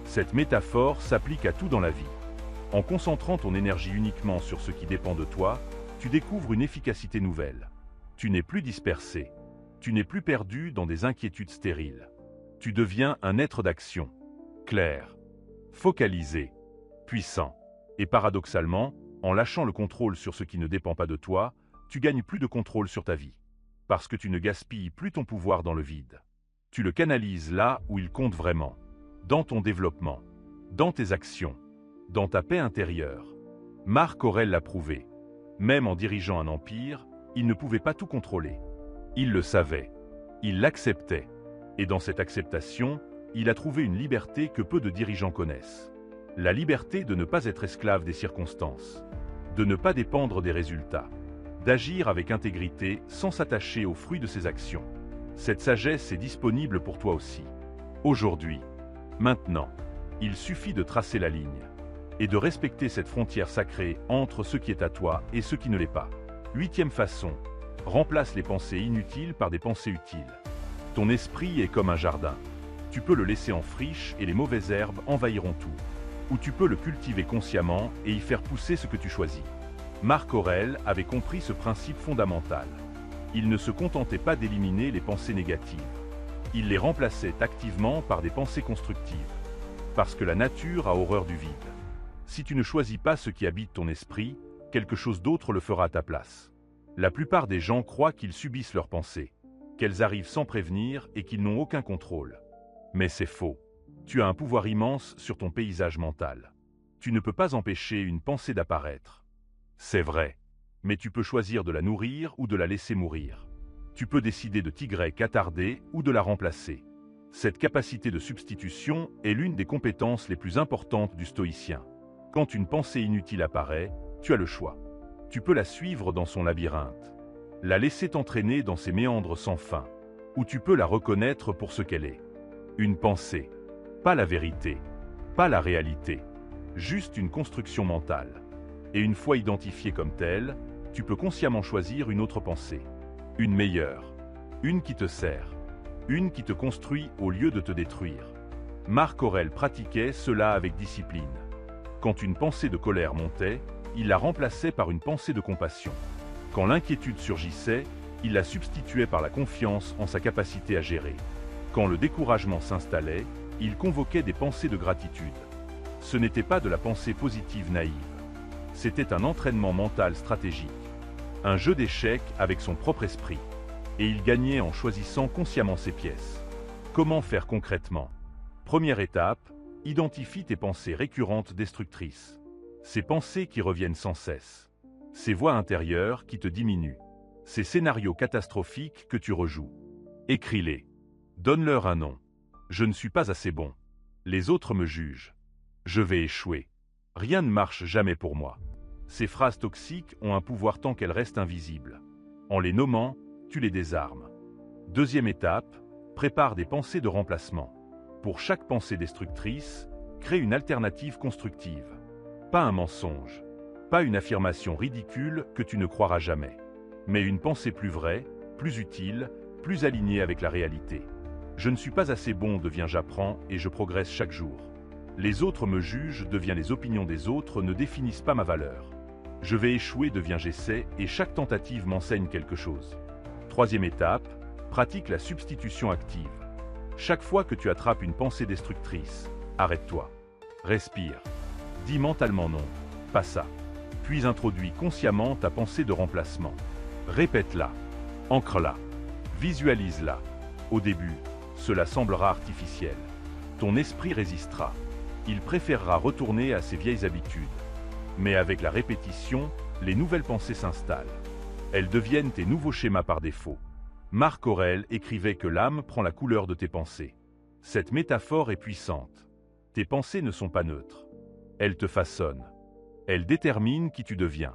Cette métaphore s'applique à tout dans la vie. En concentrant ton énergie uniquement sur ce qui dépend de toi, tu découvres une efficacité nouvelle. Tu n'es plus dispersé. Tu n'es plus perdu dans des inquiétudes stériles. Tu deviens un être d'action, clair, focalisé, puissant. Et paradoxalement, en lâchant le contrôle sur ce qui ne dépend pas de toi, tu gagnes plus de contrôle sur ta vie. Parce que tu ne gaspilles plus ton pouvoir dans le vide. Tu le canalises là où il compte vraiment. Dans ton développement, dans tes actions, dans ta paix intérieure. Marc Aurèle l'a prouvé. Même en dirigeant un empire, il ne pouvait pas tout contrôler. Il le savait. Il l'acceptait. Et dans cette acceptation, il a trouvé une liberté que peu de dirigeants connaissent. La liberté de ne pas être esclave des circonstances, de ne pas dépendre des résultats, d'agir avec intégrité sans s'attacher aux fruits de ses actions. Cette sagesse est disponible pour toi aussi. Aujourd'hui, maintenant, il suffit de tracer la ligne et de respecter cette frontière sacrée entre ce qui est à toi et ce qui ne l'est pas. 8e façon, remplace les pensées inutiles par des pensées utiles. Ton esprit est comme un jardin. Tu peux le laisser en friche et les mauvaises herbes envahiront tout. Ou tu peux le cultiver consciemment et y faire pousser ce que tu choisis. Marc Aurèle avait compris ce principe fondamental. Il ne se contentait pas d'éliminer les pensées négatives. Il les remplaçait activement par des pensées constructives. Parce que la nature a horreur du vide. Si tu ne choisis pas ce qui habite ton esprit, quelque chose d'autre le fera à ta place. La plupart des gens croient qu'ils subissent leurs pensées, qu'elles arrivent sans prévenir et qu'ils n'ont aucun contrôle. Mais c'est faux. Tu as un pouvoir immense sur ton paysage mental. Tu ne peux pas empêcher une pensée d'apparaître. C'est vrai. Mais tu peux choisir de la nourrir ou de la laisser mourir. Tu peux décider de t'y attarder ou de la remplacer. Cette capacité de substitution est l'une des compétences les plus importantes du stoïcien. Quand une pensée inutile apparaît, tu as le choix. Tu peux la suivre dans son labyrinthe, la laisser t'entraîner dans ses méandres sans fin, ou tu peux la reconnaître pour ce qu'elle est. Une pensée. Pas la vérité, pas la réalité, juste une construction mentale. Et une fois identifiée comme telle, tu peux consciemment choisir une autre pensée. Une meilleure, une qui te sert, une qui te construit au lieu de te détruire. Marc Aurèle pratiquait cela avec discipline. Quand une pensée de colère montait, il la remplaçait par une pensée de compassion. Quand l'inquiétude surgissait, il la substituait par la confiance en sa capacité à gérer. Quand le découragement s'installait, il convoquait des pensées de gratitude. Ce n'était pas de la pensée positive naïve. C'était un entraînement mental stratégique. Un jeu d'échecs avec son propre esprit. Et il gagnait en choisissant consciemment ses pièces. Comment faire concrètement? Première étape, identifie tes pensées récurrentes destructrices. Ces pensées qui reviennent sans cesse. Ces voix intérieures qui te diminuent. Ces scénarios catastrophiques que tu rejoues. Écris-les. Donne-leur un nom. Je ne suis pas assez bon. Les autres me jugent. Je vais échouer. Rien ne marche jamais pour moi. Ces phrases toxiques ont un pouvoir tant qu'elles restent invisibles. En les nommant, tu les désarmes. Deuxième étape, prépare des pensées de remplacement. Pour chaque pensée destructrice, crée une alternative constructive. Pas un mensonge. Pas une affirmation ridicule que tu ne croiras jamais. Mais une pensée plus vraie, plus utile, plus alignée avec la réalité. Je ne suis pas assez bon devient j'apprends et je progresse chaque jour. Les autres me jugent devient les opinions des autres ne définissent pas ma valeur. Je vais échouer devient j'essaie et chaque tentative m'enseigne quelque chose. Troisième étape, pratique la substitution active. Chaque fois que tu attrapes une pensée destructrice, arrête-toi. Respire. Dis mentalement non, pas ça. Puis introduis consciemment ta pensée de remplacement. Répète-la. Ancre-la. Visualise-la. Au début, cela semblera artificiel. Ton esprit résistera. Il préférera retourner à ses vieilles habitudes. Mais avec la répétition, les nouvelles pensées s'installent. Elles deviennent tes nouveaux schémas par défaut. Marc Aurèle écrivait que l'âme prend la couleur de tes pensées. Cette métaphore est puissante. Tes pensées ne sont pas neutres. Elles te façonnent. Elles déterminent qui tu deviens.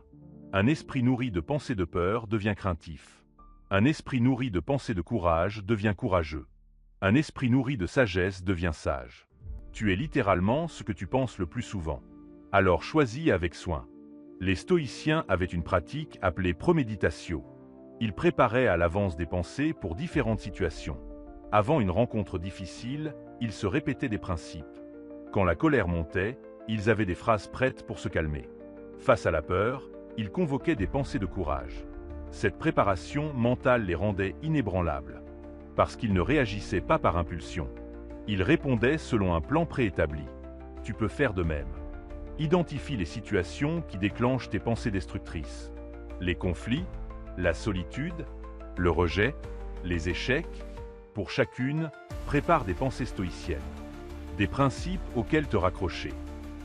Un esprit nourri de pensées de peur devient craintif. Un esprit nourri de pensées de courage devient courageux. Un esprit nourri de sagesse devient sage. Tu es littéralement ce que tu penses le plus souvent. Alors choisis avec soin. Les stoïciens avaient une pratique appelée proméditatio. Ils préparaient à l'avance des pensées pour différentes situations. Avant une rencontre difficile, ils se répétaient des principes. Quand la colère montait, ils avaient des phrases prêtes pour se calmer. Face à la peur, ils convoquaient des pensées de courage. Cette préparation mentale les rendait inébranlables. Parce qu'ils ne réagissaient pas par impulsion. Ils répondaient selon un plan préétabli. Tu peux faire de même. Identifie les situations qui déclenchent tes pensées destructrices. Les conflits, la solitude, le rejet, les échecs. Pour chacune, prépare des pensées stoïciennes. Des principes auxquels te raccrocher.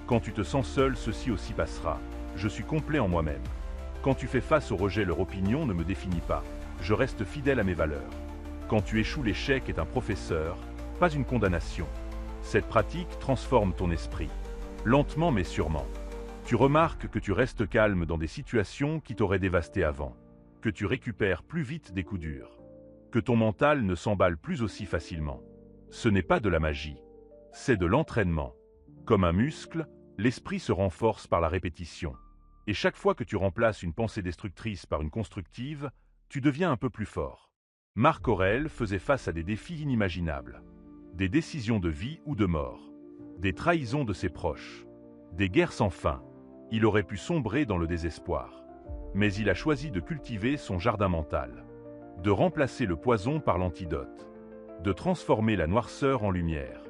Quand tu te sens seul, ceci aussi passera. Je suis complet en moi-même. Quand tu fais face au rejet, leur opinion ne me définit pas. Je reste fidèle à mes valeurs. Quand tu échoues, l'échec est un professeur, pas une condamnation. Cette pratique transforme ton esprit. Lentement mais sûrement. Tu remarques que tu restes calme dans des situations qui t'auraient dévasté avant. Que tu récupères plus vite des coups durs. Que ton mental ne s'emballe plus aussi facilement. Ce n'est pas de la magie. C'est de l'entraînement. Comme un muscle, l'esprit se renforce par la répétition. Et chaque fois que tu remplaces une pensée destructrice par une constructive, tu deviens un peu plus fort. Marc Aurèle faisait face à des défis inimaginables. Des décisions de vie ou de mort. Des trahisons de ses proches. Des guerres sans fin. Il aurait pu sombrer dans le désespoir. Mais il a choisi de cultiver son jardin mental. De remplacer le poison par l'antidote. De transformer la noirceur en lumière.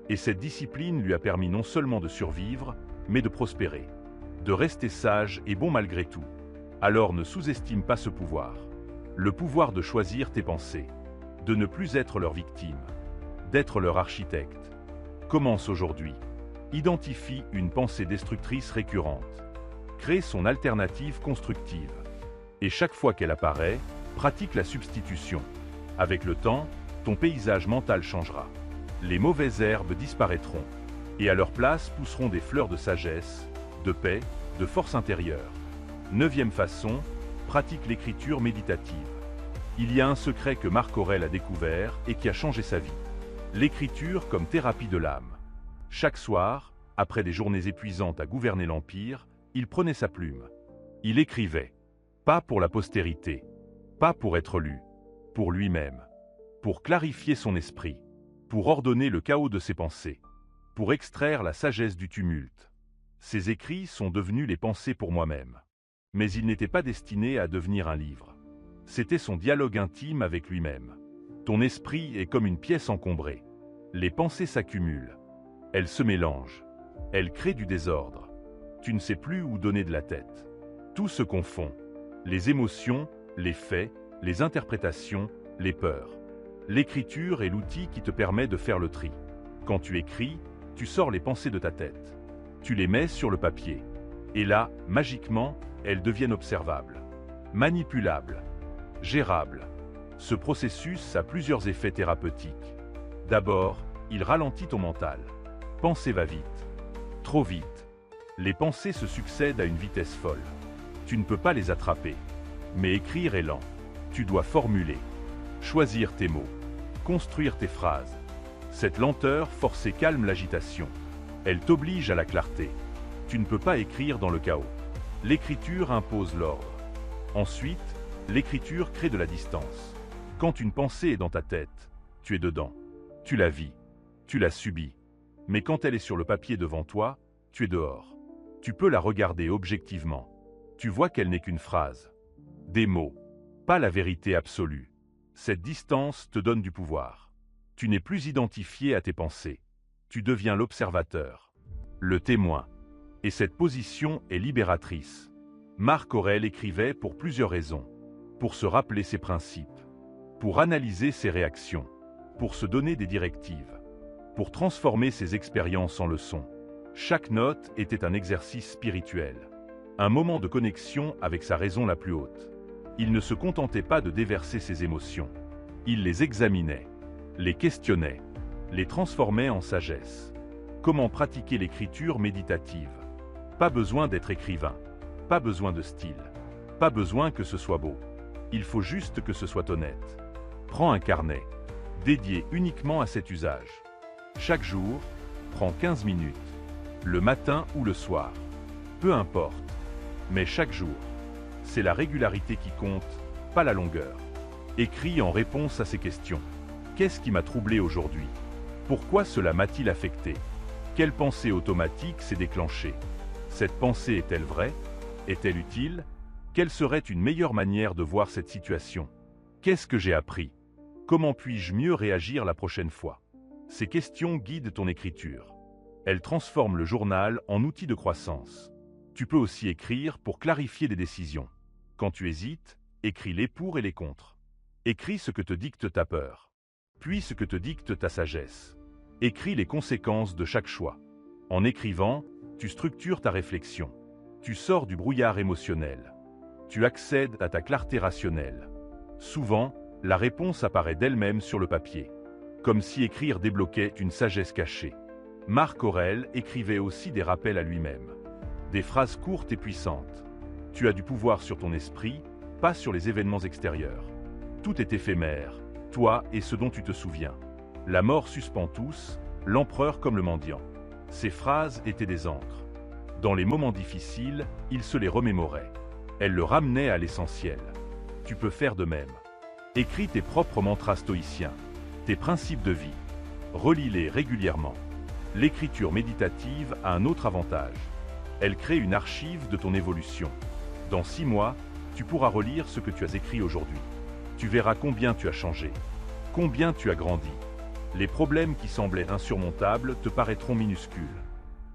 Et cette discipline lui a permis non seulement de survivre, mais de prospérer. De rester sage et bon malgré tout. Alors ne sous-estime pas ce pouvoir. Le pouvoir de choisir tes pensées. De ne plus être leur victime. D'être leur architecte. Commence aujourd'hui. Identifie une pensée destructrice récurrente. Crée son alternative constructive. Et chaque fois qu'elle apparaît, pratique la substitution. Avec le temps, ton paysage mental changera. Les mauvaises herbes disparaîtront. Et à leur place pousseront des fleurs de sagesse, de paix, de force intérieure. 9e façon, pratique l'écriture méditative. Il y a un secret que Marc Aurèle a découvert et qui a changé sa vie. L'écriture comme thérapie de l'âme. Chaque soir, après des journées épuisantes à gouverner l'Empire, il prenait sa plume. Il écrivait. Pas pour la postérité. Pas pour être lu. Pour lui-même. Pour clarifier son esprit. Pour ordonner le chaos de ses pensées. Pour extraire la sagesse du tumulte. Ses écrits sont devenus les pensées pour moi-même. Mais ils n'étaient pas destinés à devenir un livre. C'était son dialogue intime avec lui-même. Ton esprit est comme une pièce encombrée. Les pensées s'accumulent. Elles se mélangent. Elles créent du désordre. Tu ne sais plus où donner de la tête. Tout se confond. Les émotions, les faits, les interprétations, les peurs. L'écriture est l'outil qui te permet de faire le tri. Quand tu écris, tu sors les pensées de ta tête. Tu les mets sur le papier. Et là, magiquement, elles deviennent observables, manipulables, gérables. Ce processus a plusieurs effets thérapeutiques. D'abord, il ralentit ton mental. Pensée va vite. Trop vite. Les pensées se succèdent à une vitesse folle. Tu ne peux pas les attraper. Mais écrire est lent. Tu dois formuler. Choisir tes mots. Construire tes phrases. Cette lenteur forcée calme l'agitation. Elle t'oblige à la clarté. Tu ne peux pas écrire dans le chaos. L'écriture impose l'ordre. Ensuite, l'écriture crée de la distance. Quand une pensée est dans ta tête, tu es dedans. Tu la vis. Tu la subis. Mais quand elle est sur le papier devant toi, tu es dehors. Tu peux la regarder objectivement. Tu vois qu'elle n'est qu'une phrase. Des mots. Pas la vérité absolue. Cette distance te donne du pouvoir. Tu n'es plus identifié à tes pensées. Tu deviens l'observateur. Le témoin. Et cette position est libératrice. Marc Aurèle écrivait pour plusieurs raisons. Pour se rappeler ses principes. Pour analyser ses réactions. Pour se donner des directives. Pour transformer ses expériences en leçons. Chaque note était un exercice spirituel. Un moment de connexion avec sa raison la plus haute. Il ne se contentait pas de déverser ses émotions. Il les examinait, les questionnait, les transformait en sagesse. Comment pratiquer l'écriture méditative? Pas besoin d'être écrivain, pas besoin de style, pas besoin que ce soit beau. Il faut juste que ce soit honnête. Prends un carnet, dédié uniquement à cet usage. Chaque jour, prend 15 minutes, le matin ou le soir. Peu importe. Mais chaque jour. C'est la régularité qui compte, pas la longueur. Écris en réponse à ces questions. Qu'est-ce qui m'a troublé aujourd'hui? Pourquoi cela m'a-t-il affecté? Quelle pensée automatique s'est déclenchée? Cette pensée est-elle vraie? Est-elle utile? Quelle serait une meilleure manière de voir cette situation? Qu'est-ce que j'ai appris? Comment puis-je mieux réagir la prochaine fois? Ces questions guident ton écriture. Elles transforment le journal en outil de croissance. Tu peux aussi écrire pour clarifier des décisions. Quand tu hésites, écris les pour et les contre. Écris ce que te dicte ta peur, puis ce que te dicte ta sagesse. Écris les conséquences de chaque choix. En écrivant, tu structures ta réflexion. Tu sors du brouillard émotionnel. Tu accèdes à ta clarté rationnelle. Souvent, la réponse apparaît d'elle-même sur le papier, comme si écrire débloquait une sagesse cachée. Marc Aurèle écrivait aussi des rappels à lui-même. Des phrases courtes et puissantes. Tu as du pouvoir sur ton esprit, pas sur les événements extérieurs. Tout est éphémère, toi et ce dont tu te souviens. La mort suspend tous, l'empereur comme le mendiant. Ces phrases étaient des encres. Dans les moments difficiles, il se les remémorait. Elles le ramenaient à l'essentiel. Tu peux faire de même. Écris tes propres mantras stoïciens, tes principes de vie. Relis-les régulièrement. L'écriture méditative a un autre avantage. Elle crée une archive de ton évolution. Dans 6 mois, tu pourras relire ce que tu as écrit aujourd'hui. Tu verras combien tu as changé, combien tu as grandi. Les problèmes qui semblaient insurmontables te paraîtront minuscules.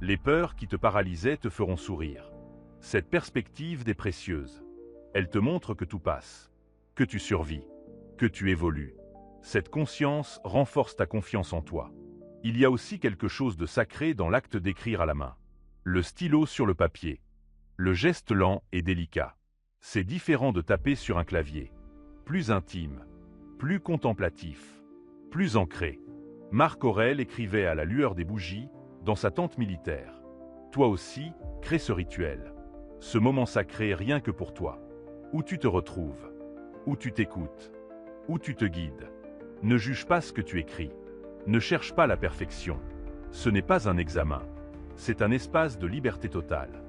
Les peurs qui te paralysaient te feront sourire. Cette perspective est précieuse. Elle te montre que tout passe, que tu survis, que tu évolues. Cette conscience renforce ta confiance en toi. Il y a aussi quelque chose de sacré dans l'acte d'écrire à la main. Le stylo sur le papier. Le geste lent et délicat. C'est différent de taper sur un clavier. Plus intime, plus contemplatif, plus ancré. Marc Aurèle écrivait à la lueur des bougies, dans sa tente militaire. Toi aussi, crée ce rituel. Ce moment sacré rien que pour toi. Où tu te retrouves, où tu t'écoutes, où tu te guides. Ne juge pas ce que tu écris. Ne cherche pas la perfection. Ce n'est pas un examen. C'est un espace de liberté totale.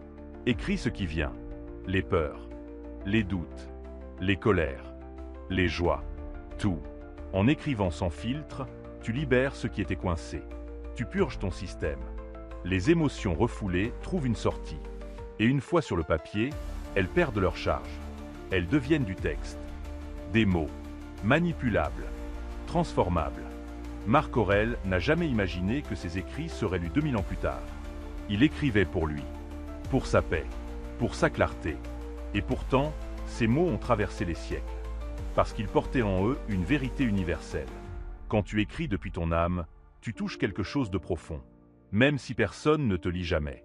Écris ce qui vient. Les peurs, les doutes, les colères, les joies, tout. En écrivant sans filtre, tu libères ce qui était coincé. Tu purges ton système. Les émotions refoulées trouvent une sortie. Et une fois sur le papier, elles perdent leur charge. Elles deviennent du texte. Des mots, manipulables, transformables. Marc Aurèle n'a jamais imaginé que ses écrits seraient lus 2000 ans plus tard. Il écrivait pour lui, pour sa paix, pour sa clarté. Et pourtant, ces mots ont traversé les siècles. Parce qu'ils portaient en eux une vérité universelle. Quand tu écris depuis ton âme, tu touches quelque chose de profond. Même si personne ne te lit jamais.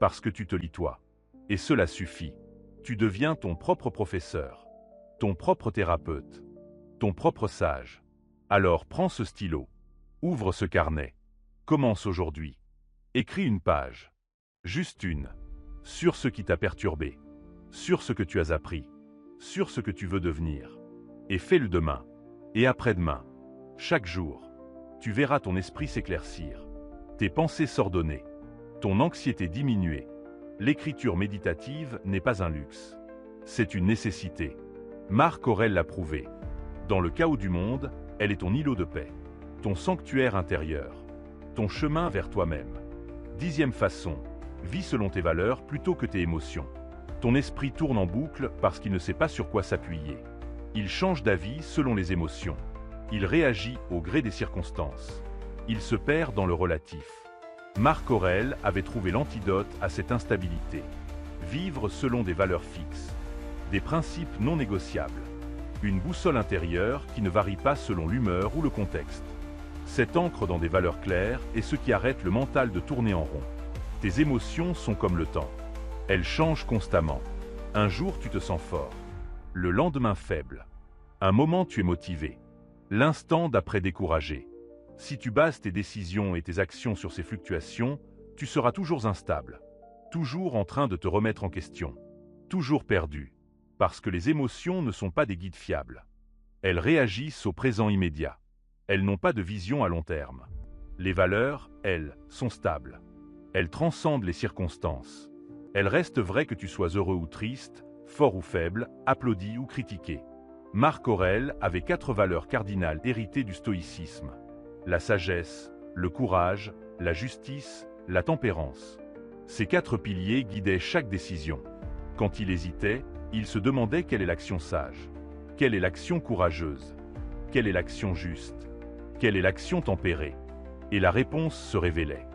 Parce que tu te lis toi. Et cela suffit. Tu deviens ton propre professeur. Ton propre thérapeute. Ton propre sage. Alors prends ce stylo. Ouvre ce carnet. Commence aujourd'hui. Écris une page. Juste une. Sur ce qui t'a perturbé. Sur ce que tu as appris. Sur ce que tu veux devenir. Et fais-le demain. Et après-demain. Chaque jour. Tu verras ton esprit s'éclaircir. Tes pensées s'ordonner. Ton anxiété diminuer. L'écriture méditative n'est pas un luxe. C'est une nécessité. Marc Aurèle l'a prouvé. Dans le chaos du monde, elle est ton îlot de paix. Ton sanctuaire intérieur. Ton chemin vers toi-même. 10e façon. Vis selon tes valeurs plutôt que tes émotions. Ton esprit tourne en boucle parce qu'il ne sait pas sur quoi s'appuyer. Il change d'avis selon les émotions. Il réagit au gré des circonstances. Il se perd dans le relatif. Marc Aurèle avait trouvé l'antidote à cette instabilité. Vivre selon des valeurs fixes. Des principes non négociables. Une boussole intérieure qui ne varie pas selon l'humeur ou le contexte. Cette ancre dans des valeurs claires est ce qui arrête le mental de tourner en rond. Tes émotions sont comme le temps. Elles changent constamment. Un jour tu te sens fort. Le lendemain faible. Un moment tu es motivé. L'instant d'après découragé. Si tu bases tes décisions et tes actions sur ces fluctuations, tu seras toujours instable. Toujours en train de te remettre en question. Toujours perdu. Parce que les émotions ne sont pas des guides fiables. Elles réagissent au présent immédiat. Elles n'ont pas de vision à long terme. Les valeurs, elles, sont stables. Elles transcendent les circonstances. Elles restent vraies que tu sois heureux ou triste, fort ou faible, applaudi ou critiqué. Marc Aurèle avait 4 valeurs cardinales héritées du stoïcisme. La sagesse, le courage, la justice, la tempérance. Ces 4 piliers guidaient chaque décision. Quand il hésitait, il se demandait quelle est l'action sage, quelle est l'action courageuse, quelle est l'action juste, quelle est l'action tempérée. Et la réponse se révélait.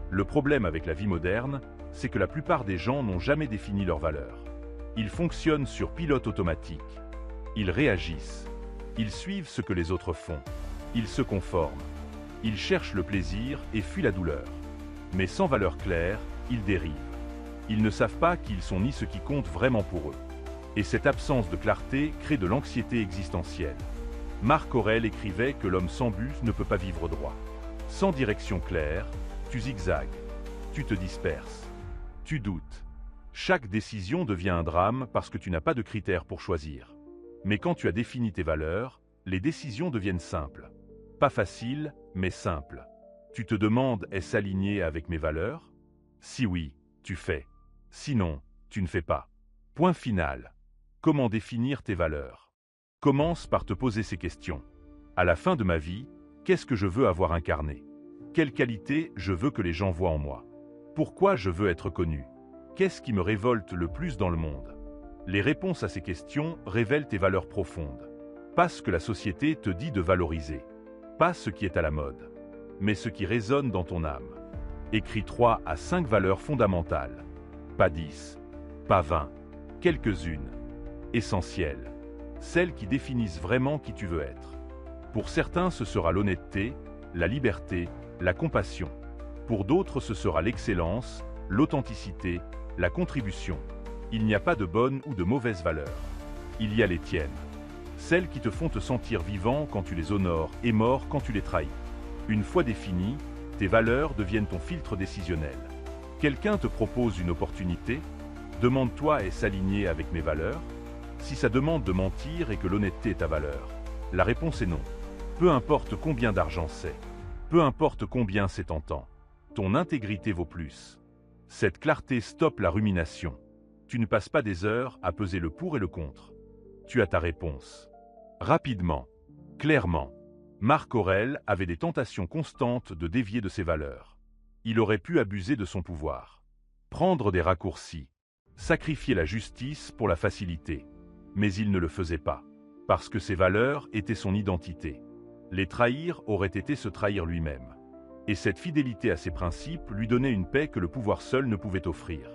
Le problème avec la vie moderne, c'est que la plupart des gens n'ont jamais défini leurs valeurs. Ils fonctionnent sur pilote automatique. Ils réagissent. Ils suivent ce que les autres font. Ils se conforment. Ils cherchent le plaisir et fuient la douleur. Mais sans valeur claire, ils dérivent. Ils ne savent pas qu'ils sont ni ce qui compte vraiment pour eux. Et cette absence de clarté crée de l'anxiété existentielle. Marc Aurèle écrivait que l'homme sans but ne peut pas vivre droit. Sans direction claire, tu zigzagues, tu te disperses, tu doutes. Chaque décision devient un drame parce que tu n'as pas de critères pour choisir. Mais quand tu as défini tes valeurs, les décisions deviennent simples. Pas faciles, mais simples. Tu te demandes, est-ce aligné avec mes valeurs? Si oui, tu fais. Sinon, tu ne fais pas. Point final. Comment définir tes valeurs? Commence par te poser ces questions. À la fin de ma vie, qu'est-ce que je veux avoir incarné? Quelle qualité je veux que les gens voient en moi? Pourquoi je veux être connu? Qu'est-ce qui me révolte le plus dans le monde? Les réponses à ces questions révèlent tes valeurs profondes. Pas ce que la société te dit de valoriser. Pas ce qui est à la mode. Mais ce qui résonne dans ton âme. Écris 3 à 5 valeurs fondamentales. Pas 10. Pas 20. Quelques-unes. Essentielles. Celles qui définissent vraiment qui tu veux être. Pour certains, ce sera l'honnêteté, la liberté, la compassion. Pour d'autres, ce sera l'excellence, l'authenticité, la contribution. Il n'y a pas de bonnes ou de mauvaises valeurs. Il y a les tiennes. Celles qui te font te sentir vivant quand tu les honores et mort quand tu les trahis. Une fois définies, tes valeurs deviennent ton filtre décisionnel. Quelqu'un te propose une opportunité? Demande-toi, est-ce aligné avec mes valeurs? Si ça demande de mentir et que l'honnêteté est ta valeur, la réponse est non. Peu importe combien d'argent c'est. Peu importe combien c'est tentant. Ton intégrité vaut plus. Cette clarté stoppe la rumination. Tu ne passes pas des heures à peser le pour et le contre. Tu as ta réponse. Rapidement, clairement. Marc Aurèle avait des tentations constantes de dévier de ses valeurs. Il aurait pu abuser de son pouvoir. Prendre des raccourcis. Sacrifier la justice pour la facilité. Mais il ne le faisait pas. Parce que ses valeurs étaient son identité. Les trahir aurait été se trahir lui-même. Et cette fidélité à ses principes lui donnait une paix que le pouvoir seul ne pouvait offrir.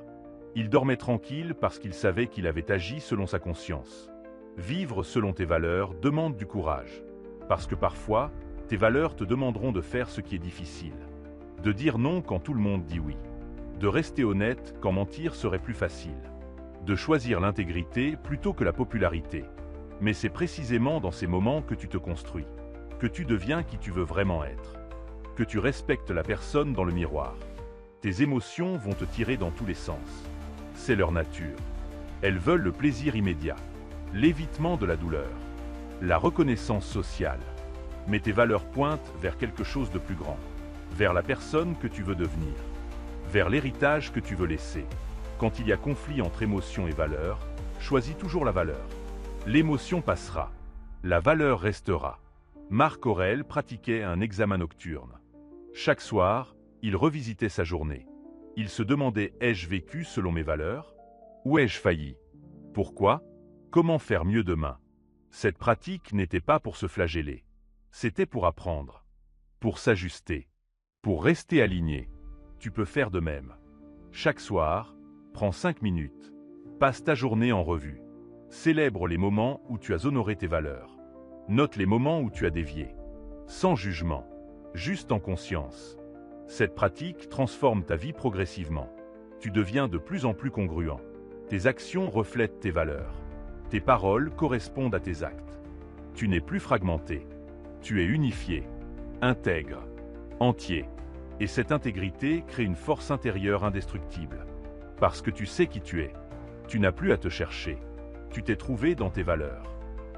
Il dormait tranquille parce qu'il savait qu'il avait agi selon sa conscience. Vivre selon tes valeurs demande du courage. Parce que parfois, tes valeurs te demanderont de faire ce qui est difficile. De dire non quand tout le monde dit oui. De rester honnête quand mentir serait plus facile. De choisir l'intégrité plutôt que la popularité. Mais c'est précisément dans ces moments que tu te construis. Que tu deviens qui tu veux vraiment être. Que tu respectes la personne dans le miroir. Tes émotions vont te tirer dans tous les sens. C'est leur nature. Elles veulent le plaisir immédiat, l'évitement de la douleur, la reconnaissance sociale. Mais tes valeurs pointent vers quelque chose de plus grand, vers la personne que tu veux devenir, vers l'héritage que tu veux laisser. Quand il y a conflit entre émotion et valeur, choisis toujours la valeur. L'émotion passera, la valeur restera. Marc Aurèle pratiquait un examen nocturne. Chaque soir, il revisitait sa journée. Il se demandait, ai-je vécu selon mes valeurs? Ou ai-je failli? Pourquoi? Comment faire mieux demain? Cette pratique n'était pas pour se flageller. C'était pour apprendre, pour s'ajuster, pour rester aligné. Tu peux faire de même. Chaque soir, prends 5 minutes. Passe ta journée en revue. Célèbre les moments où tu as honoré tes valeurs. Note les moments où tu as dévié. Sans jugement, juste en conscience. Cette pratique transforme ta vie progressivement. Tu deviens de plus en plus congruent. Tes actions reflètent tes valeurs. Tes paroles correspondent à tes actes. Tu n'es plus fragmenté. Tu es unifié, intègre, entier. Et cette intégrité crée une force intérieure indestructible. Parce que tu sais qui tu es. Tu n'as plus à te chercher. Tu t'es trouvé dans tes valeurs.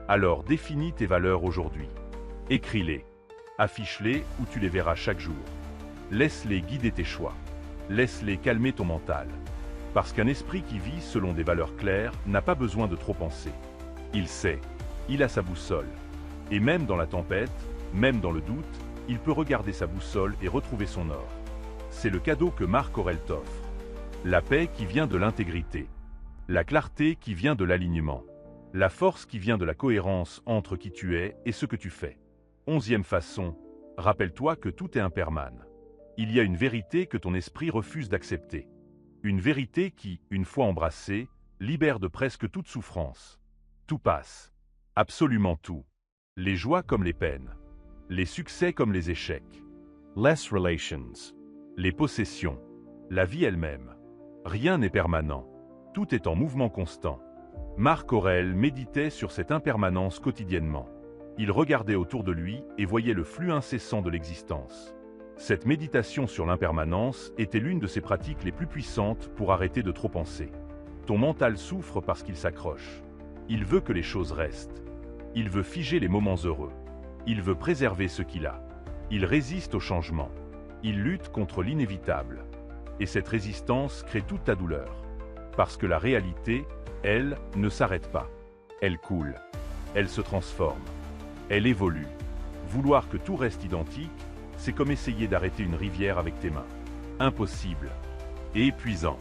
Alors définis tes valeurs aujourd'hui. Écris-les. Affiche-les où tu les verras chaque jour. Laisse-les guider tes choix. Laisse-les calmer ton mental. Parce qu'un esprit qui vit selon des valeurs claires n'a pas besoin de trop penser. Il sait, il a sa boussole. Et même dans la tempête, même dans le doute, il peut regarder sa boussole et retrouver son or. C'est le cadeau que Marc Aurèle t'offre. La paix qui vient de l'intégrité. La clarté qui vient de l'alignement. La force qui vient de la cohérence entre qui tu es et ce que tu fais. 11e façon, rappelle-toi que tout est impermanent. Il y a une vérité que ton esprit refuse d'accepter. Une vérité qui, une fois embrassée, libère de presque toute souffrance. Tout passe. Absolument tout. Les joies comme les peines. Les succès comme les échecs. Less relations. Les possessions. La vie elle-même. Rien n'est permanent. Tout est en mouvement constant. Marc Aurèle méditait sur cette impermanence quotidiennement. Il regardait autour de lui et voyait le flux incessant de l'existence. Cette méditation sur l'impermanence était l'une de ses pratiques les plus puissantes pour arrêter de trop penser. Ton mental souffre parce qu'il s'accroche. Il veut que les choses restent. Il veut figer les moments heureux. Il veut préserver ce qu'il a. Il résiste au changement. Il lutte contre l'inévitable. Et cette résistance crée toute ta douleur. Parce que la réalité, elle, ne s'arrête pas. Elle coule. Elle se transforme. Elle évolue. Vouloir que tout reste identique, c'est comme essayer d'arrêter une rivière avec tes mains. Impossible. Et épuisant.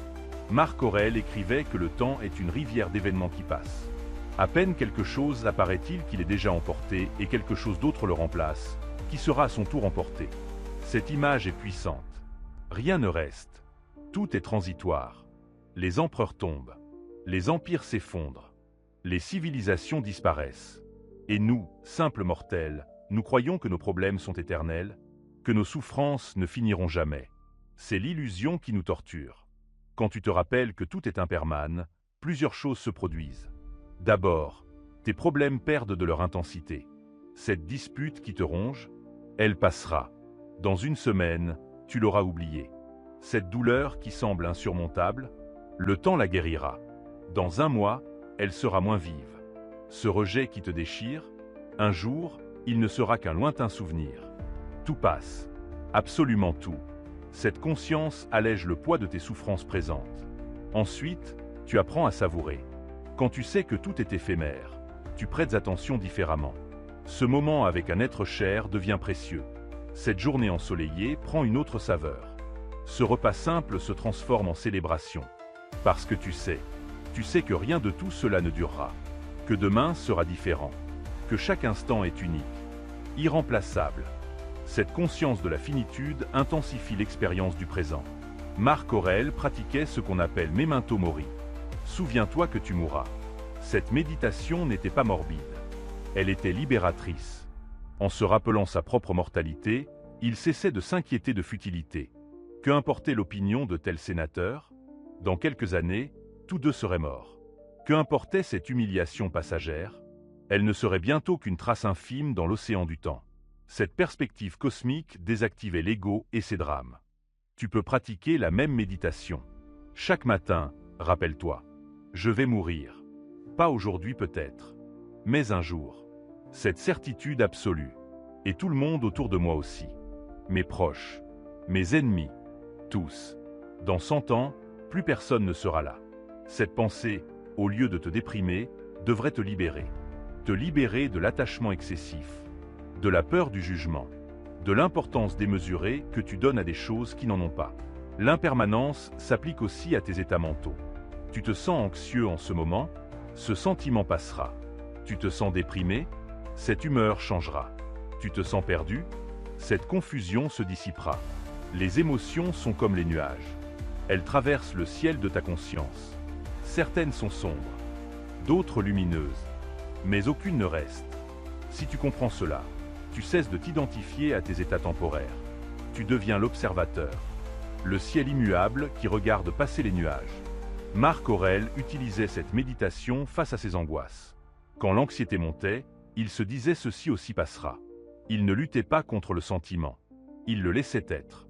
Marc Aurèle écrivait que le temps est une rivière d'événements qui passent. À peine quelque chose apparaît-il qu'il est déjà emporté et quelque chose d'autre le remplace, qui sera à son tour emporté. Cette image est puissante. Rien ne reste. Tout est transitoire. Les empereurs tombent. Les empires s'effondrent. Les civilisations disparaissent. Et nous, simples mortels, nous croyons que nos problèmes sont éternels, que nos souffrances ne finiront jamais. C'est l'illusion qui nous torture. Quand tu te rappelles que tout est impermanent, plusieurs choses se produisent. D'abord, tes problèmes perdent de leur intensité. Cette dispute qui te ronge, elle passera. Dans une semaine, tu l'auras oubliée. Cette douleur qui semble insurmontable, le temps la guérira. Dans un mois, elle sera moins vive. Ce rejet qui te déchire, un jour, il ne sera qu'un lointain souvenir. Tout passe. Absolument tout. Cette conscience allège le poids de tes souffrances présentes. Ensuite, tu apprends à savourer. Quand tu sais que tout est éphémère, tu prêtes attention différemment. Ce moment avec un être cher devient précieux. Cette journée ensoleillée prend une autre saveur. Ce repas simple se transforme en célébration. Parce que tu sais que rien de tout cela ne durera. Que demain sera différent. Que chaque instant est unique. Irremplaçable. Cette conscience de la finitude intensifie l'expérience du présent. Marc Aurèle pratiquait ce qu'on appelle memento mori. Souviens-toi que tu mourras. Cette méditation n'était pas morbide. Elle était libératrice. En se rappelant sa propre mortalité, il cessait de s'inquiéter de futilité. Que importait l'opinion de tel sénateur? Dans quelques années, tous deux seraient morts. Que importait cette humiliation passagère? Elle ne serait bientôt qu'une trace infime dans l'océan du temps. Cette perspective cosmique désactivait l'ego et ses drames. Tu peux pratiquer la même méditation. Chaque matin, rappelle-toi, je vais mourir. Pas aujourd'hui peut-être, mais un jour. Cette certitude absolue. Et tout le monde autour de moi aussi. Mes proches, mes ennemis, tous. Dans 100 ans, plus personne ne sera là. Cette pensée, au lieu de te déprimer, devrait te libérer. Te libérer de l'attachement excessif, de la peur du jugement, de l'importance démesurée que tu donnes à des choses qui n'en ont pas. L'impermanence s'applique aussi à tes états mentaux. Tu te sens anxieux en ce moment, ce sentiment passera. Tu te sens déprimé, cette humeur changera. Tu te sens perdu, cette confusion se dissipera. Les émotions sont comme les nuages. Elles traversent le ciel de ta conscience. Certaines sont sombres, d'autres lumineuses, mais aucune ne reste. Si tu comprends cela, tu cesses de t'identifier à tes états temporaires. Tu deviens l'observateur, le ciel immuable qui regarde passer les nuages. Marc Aurèle utilisait cette méditation face à ses angoisses. Quand l'anxiété montait, il se disait ceci aussi passera. Il ne luttait pas contre le sentiment. Il le laissait être,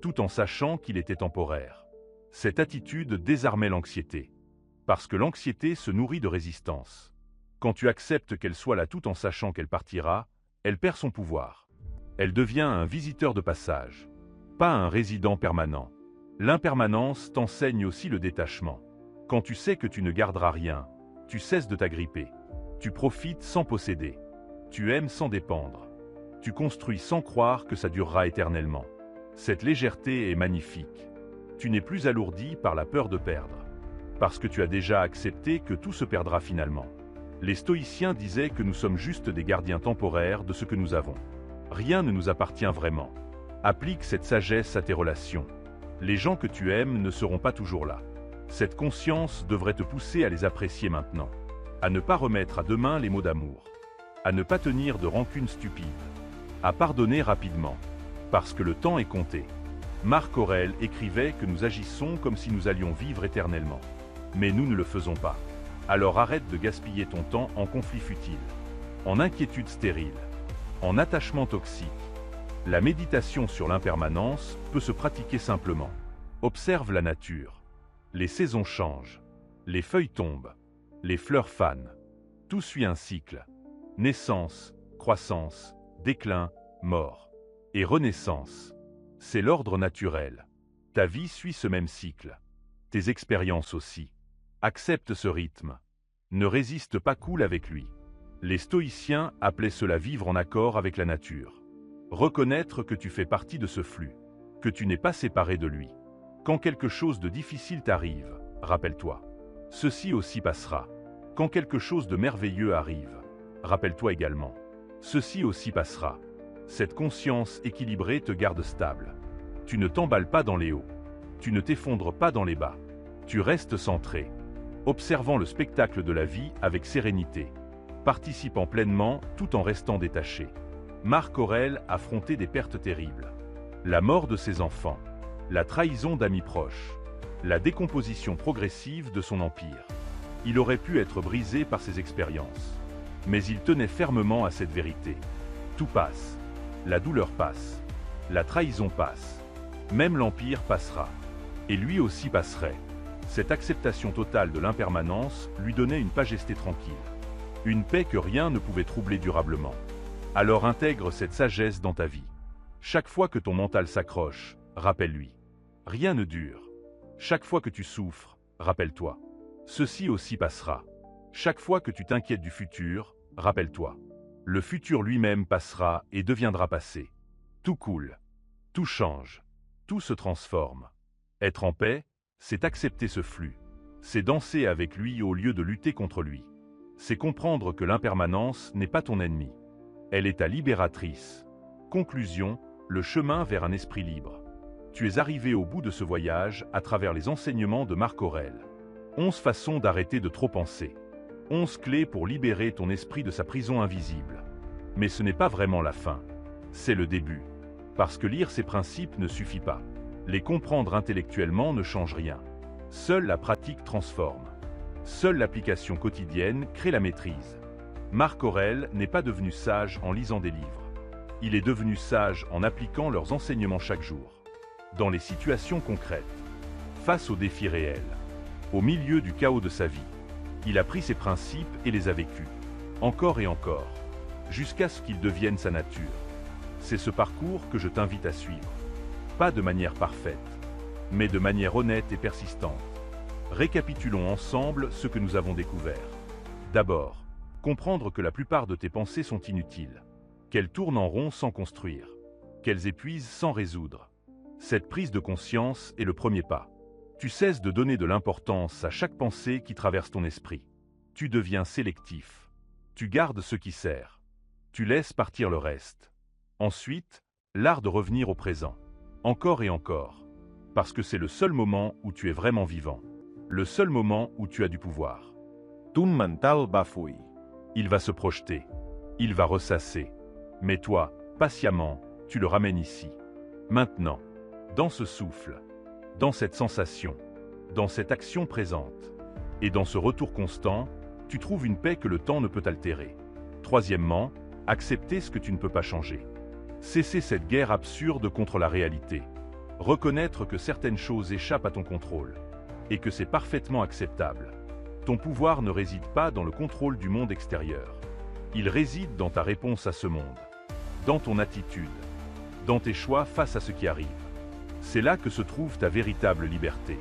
tout en sachant qu'il était temporaire. Cette attitude désarmait l'anxiété. Parce que l'anxiété se nourrit de résistance. Quand tu acceptes qu'elle soit là tout en sachant qu'elle partira, elle perd son pouvoir. Elle devient un visiteur de passage. pas un résident permanent. L'impermanence t'enseigne aussi le détachement. Quand tu sais que tu ne garderas rien, tu cesses de t'agripper. Tu profites sans posséder. Tu aimes sans dépendre. Tu construis sans croire que ça durera éternellement. Cette légèreté est magnifique. Tu n'es plus alourdi par la peur de perdre. Parce que tu as déjà accepté que tout se perdra finalement. Les stoïciens disaient que nous sommes juste des gardiens temporaires de ce que nous avons. Rien ne nous appartient vraiment. Applique cette sagesse à tes relations. Les gens que tu aimes ne seront pas toujours là. Cette conscience devrait te pousser à les apprécier maintenant. À ne pas remettre à demain les mots d'amour. À ne pas tenir de rancune stupide. À pardonner rapidement. Parce que le temps est compté. Marc Aurèle écrivait que nous agissons comme si nous allions vivre éternellement. Mais nous ne le faisons pas. Alors arrête de gaspiller ton temps en conflits futiles, en inquiétudes stériles, en attachements toxiques. La méditation sur l'impermanence peut se pratiquer simplement. Observe la nature. Les saisons changent. Les feuilles tombent. Les fleurs fanent. Tout suit un cycle. Naissance, croissance, déclin, mort. Et renaissance. C'est l'ordre naturel. Ta vie suit ce même cycle. Tes expériences aussi. Accepte ce rythme. Ne résiste pas cool avec lui. Les stoïciens appelaient cela vivre en accord avec la nature. Reconnaître que tu fais partie de ce flux, que tu n'es pas séparé de lui. Quand quelque chose de difficile t'arrive, rappelle-toi. Ceci aussi passera. Quand quelque chose de merveilleux arrive, rappelle-toi également. Ceci aussi passera. Cette conscience équilibrée te garde stable. Tu ne t'emballes pas dans les hauts. Tu ne t'effondres pas dans les bas. Tu restes centré, observant le spectacle de la vie avec sérénité, participant pleinement tout en restant détaché. Marc Aurèle affrontait des pertes terribles. La mort de ses enfants, la trahison d'amis proches, la décomposition progressive de son empire. Il aurait pu être brisé par ses expériences. Mais il tenait fermement à cette vérité. Tout passe. La douleur passe. La trahison passe. Même l'empire passera. Et lui aussi passerait. Cette acceptation totale de l'impermanence lui donnait une majesté tranquille. Une paix que rien ne pouvait troubler durablement. Alors intègre cette sagesse dans ta vie. Chaque fois que ton mental s'accroche, rappelle-lui. Rien ne dure. Chaque fois que tu souffres, rappelle-toi. Ceci aussi passera. Chaque fois que tu t'inquiètes du futur, rappelle-toi. Le futur lui-même passera et deviendra passé. Tout coule. Tout change. Tout se transforme. Être en paix, c'est accepter ce flux. C'est danser avec lui au lieu de lutter contre lui. C'est comprendre que l'impermanence n'est pas ton ennemi. Elle est ta libératrice. Conclusion, le chemin vers un esprit libre. Tu es arrivé au bout de ce voyage à travers les enseignements de Marc Aurèle. 11 façons d'arrêter de trop penser. 11 clés pour libérer ton esprit de sa prison invisible. Mais ce n'est pas vraiment la fin. C'est le début. Parce que lire ces principes ne suffit pas. Les comprendre intellectuellement ne change rien. Seule la pratique transforme. Seule l'application quotidienne crée la maîtrise. Marc Aurèle n'est pas devenu sage en lisant des livres. Il est devenu sage en appliquant leurs enseignements chaque jour. Dans les situations concrètes. Face aux défis réels. Au milieu du chaos de sa vie. Il a pris ses principes et les a vécus. Encore et encore. Jusqu'à ce qu'ils deviennent sa nature. C'est ce parcours que je t'invite à suivre. Pas de manière parfaite, mais de manière honnête et persistante. Récapitulons ensemble ce que nous avons découvert. D'abord, comprendre que la plupart de tes pensées sont inutiles, qu'elles tournent en rond sans construire, qu'elles épuisent sans résoudre. Cette prise de conscience est le premier pas. Tu cesses de donner de l'importance à chaque pensée qui traverse ton esprit. Tu deviens sélectif. Tu gardes ce qui sert. Tu laisses partir le reste. Ensuite, l'art de revenir au présent. Encore et encore. Parce que c'est le seul moment où tu es vraiment vivant. Le seul moment où tu as du pouvoir. Ton mental bafouille. Il va se projeter. Il va ressasser. Mais toi, patiemment, tu le ramènes ici. Maintenant. Dans ce souffle. Dans cette sensation. Dans cette action présente. Et dans ce retour constant, tu trouves une paix que le temps ne peut altérer. Troisièmement, accepter ce que tu ne peux pas changer. Cesser cette guerre absurde contre la réalité. Reconnaître que certaines choses échappent à ton contrôle. Et que c'est parfaitement acceptable. Ton pouvoir ne réside pas dans le contrôle du monde extérieur. Il réside dans ta réponse à ce monde. Dans ton attitude. Dans tes choix face à ce qui arrive. C'est là que se trouve ta véritable liberté.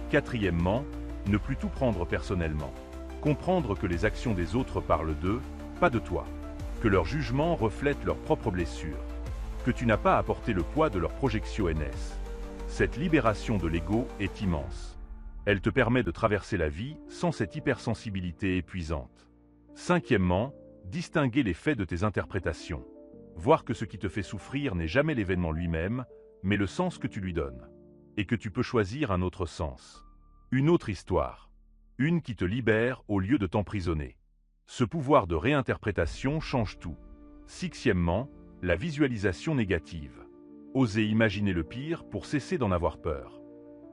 Quatrièmement, ne plus tout prendre personnellement. Comprendre que les actions des autres parlent d'eux, pas de toi. Que leurs jugements reflètent leurs propres blessures. Que tu n'as pas à porter le poids de leurs projections NS. Cette libération de l'ego est immense. Elle te permet de traverser la vie sans cette hypersensibilité épuisante. Cinquièmement, distinguer les faits de tes interprétations. Voir que ce qui te fait souffrir n'est jamais l'événement lui-même, mais le sens que tu lui donnes. Et que tu peux choisir un autre sens. Une autre histoire. Une qui te libère au lieu de t'emprisonner. Ce pouvoir de réinterprétation change tout. Sixièmement, la visualisation négative. Oser imaginer le pire pour cesser d'en avoir peur.